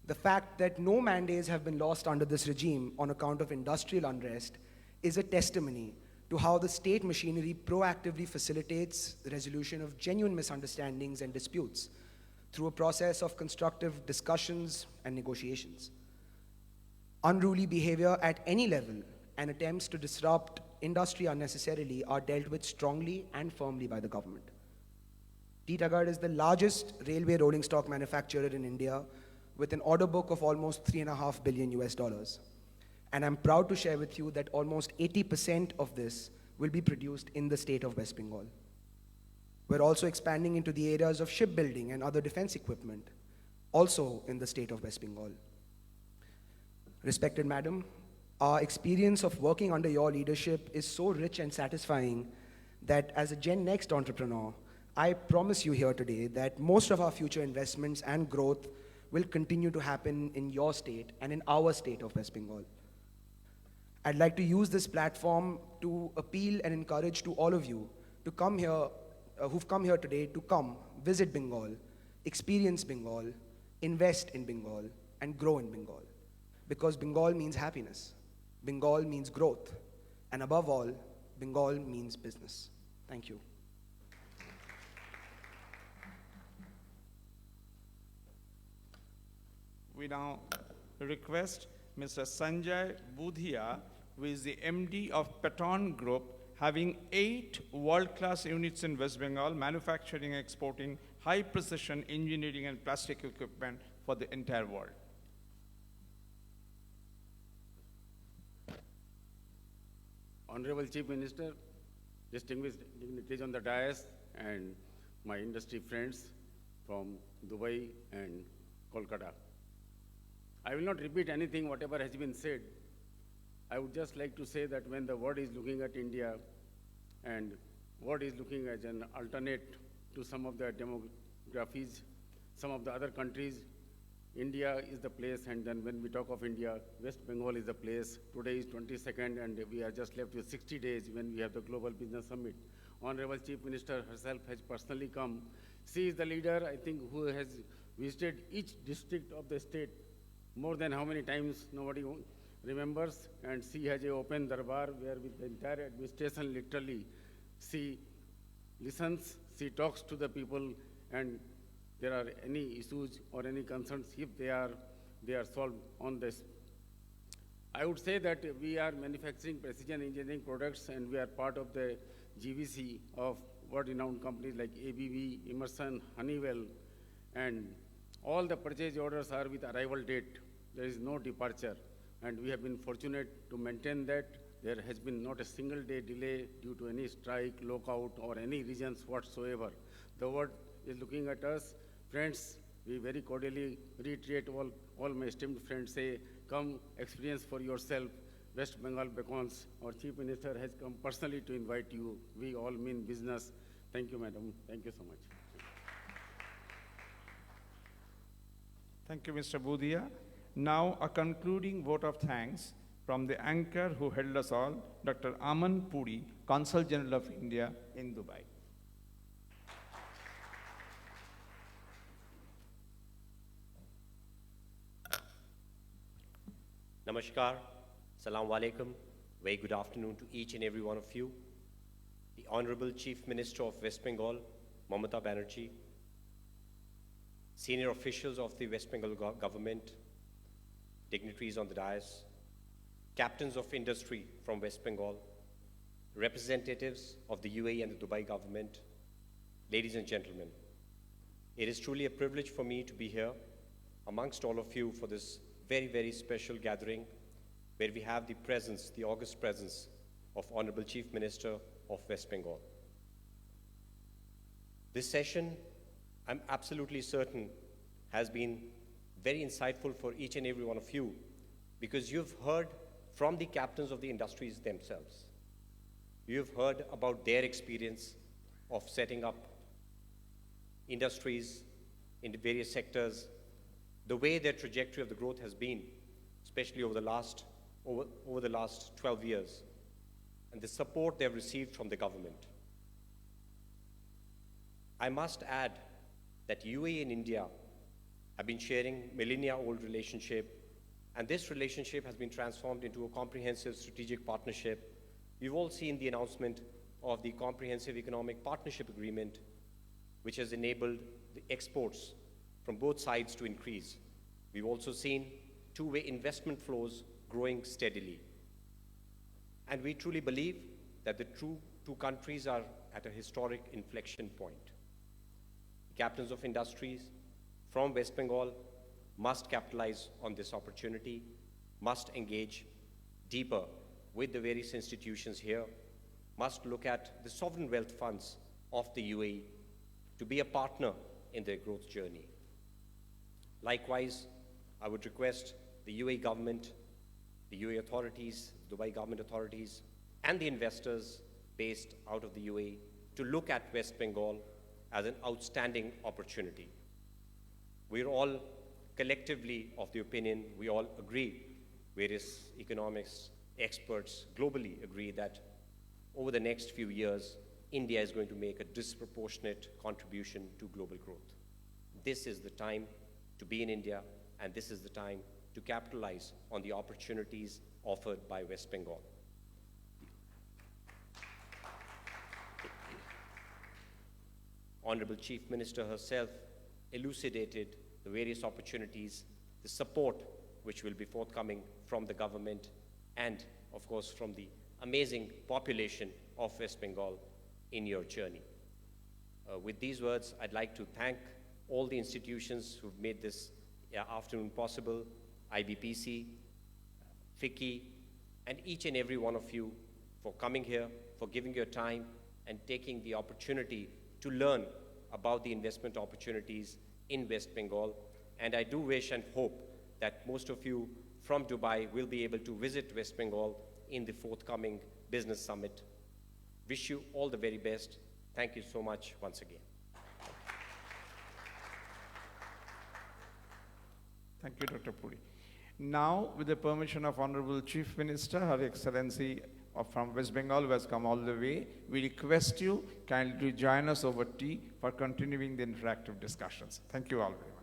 S20: The fact that no mandates have been lost under this regime on account of industrial unrest is a testimony to how the state machinery proactively facilitates the resolution of genuine misunderstandings and disputes through a process of constructive discussions and negotiations. Unruly behavior at any level and attempts to disrupt industry unnecessarily are dealt with strongly and firmly by the government. Titagarh is the largest railway rolling stock manufacturer in India with an order book of almost $3.5 billion US. And I'm proud to share with you that almost 80% of this will be produced in the state of West Bengal. We're also expanding into the areas of shipbuilding and other defense equipment, also in the state of West Bengal. Respected Madam, our experience of working under your leadership is so rich and satisfying that as a Gen Next entrepreneur, I promise you here today that most of our future investments and growth will continue to happen in your state and in our state of West Bengal. I'd like to use this platform to appeal and encourage to all of you to come here, who've come here today, to come visit Bengal, experience Bengal, invest in Bengal, and grow in Bengal. Because Bengal means happiness, Bengal means growth, and above all, Bengal means business. Thank you.
S1: We now request Mr. Sanjay Budhia, who is the MD of Patton Group, having 8 world-class units in West Bengal, manufacturing and exporting high-precision engineering and plastic equipment for the entire world.
S21: Honorable Chief Minister, distinguished dignitaries on the dais, and my industry friends from Dubai and Kolkata. I will not repeat anything whatever has been said. I would just like to say that when the world is looking at India and world is looking as an alternate to some of the demographies, some of the other countries, India is the place, and then when we talk of India, West Bengal is the place. Today is 22nd, and we are just left with 60 days when we have the Global Business Summit. Honorable Chief Minister herself has personally come. She is the leader, I think, who has visited each district of the state more than how many times, nobody remembers, and she has an open darbar where with the entire administration literally, she listens, she talks to the people, and there are any issues or any concerns, if they are solved on this. I would say that we are manufacturing precision engineering products, and we are part of the GVC of world-renowned companies like ABB, Emerson, Honeywell, and all the purchase orders are with arrival date. There is no departure, and we have been fortunate to maintain that. There has been not a single day delay due to any strike, lockout, or any reasons whatsoever. The world is looking at us. Friends, we very cordially reiterate all my esteemed friends say, come experience for yourself West Bengal beacons. Our Chief Minister has come personally to invite you. We all mean business. Thank you, madam. Thank you so much.
S1: Thank you, Mr. Budhia. Now, a concluding vote of thanks from the anchor who held us all, Dr. Aman Puri, Consulate General of India in Dubai.
S22: Namaskar, Assalamu Alaikum, very good afternoon to each and every one of you. The Honorable Chief Minister of West Bengal, Mamata Banerjee, senior officials of the West Bengal government, dignitaries on the dais, captains of industry from West Bengal, representatives of the UAE and the Dubai government, ladies and gentlemen. It is truly a privilege for me to be here amongst all of you for this very, very special gathering where we have the presence, the august presence of Honorable Chief Minister of West Bengal. This session, I'm absolutely certain, has been very insightful for each and every one of you because you've heard from the captains of the industries themselves. You've heard about their experience of setting up industries in the various sectors, the way their trajectory of the growth has been, especially over the last 12 years, and the support they've received from the government. I must add that UAE and India have been sharing millennia-old relationship, and this relationship has been transformed into a comprehensive strategic partnership. We've all seen the announcement of the Comprehensive Economic Partnership Agreement, which has enabled the exports from both sides to increase. We've also seen two-way investment flows growing steadily. And we truly believe that the two countries are at a historic inflection point. Captains of industries from West Bengal must capitalize on this opportunity, must engage deeper with the various institutions here, must look at the sovereign wealth funds of the UAE to be a partner in their growth journey. Likewise, I would request the UAE government, the UAE authorities, Dubai government authorities, and the investors based out of the UAE to look at West Bengal as an outstanding opportunity. We're all collectively of the opinion, we all agree, various economics experts globally agree that over the next few years, India is going to make a disproportionate contribution to global growth. This is the time to be in India, and this is the time to capitalize on the opportunities offered by West Bengal. Honorable Chief Minister herself elucidated the various opportunities, the support which will be forthcoming from the government and, of course, from the amazing population of West Bengal in your journey. With these words, I'd like to thank all the institutions who've made this afternoon possible, IBPC, FICCI, and each and every one of you for coming here, for giving your time and taking the opportunity to learn about the investment opportunities in West Bengal. And I do wish and hope that most of you from Dubai will be able to visit West Bengal in the forthcoming business summit. Wish you all the very best. Thank you so much once again.
S1: Thank you, Dr. Puri. Now, with the permission of Honorable Chief Minister, Her Excellency from West Bengal, who has come all the way, we request you kindly to join us over tea for continuing the interactive discussions. Thank you all very much.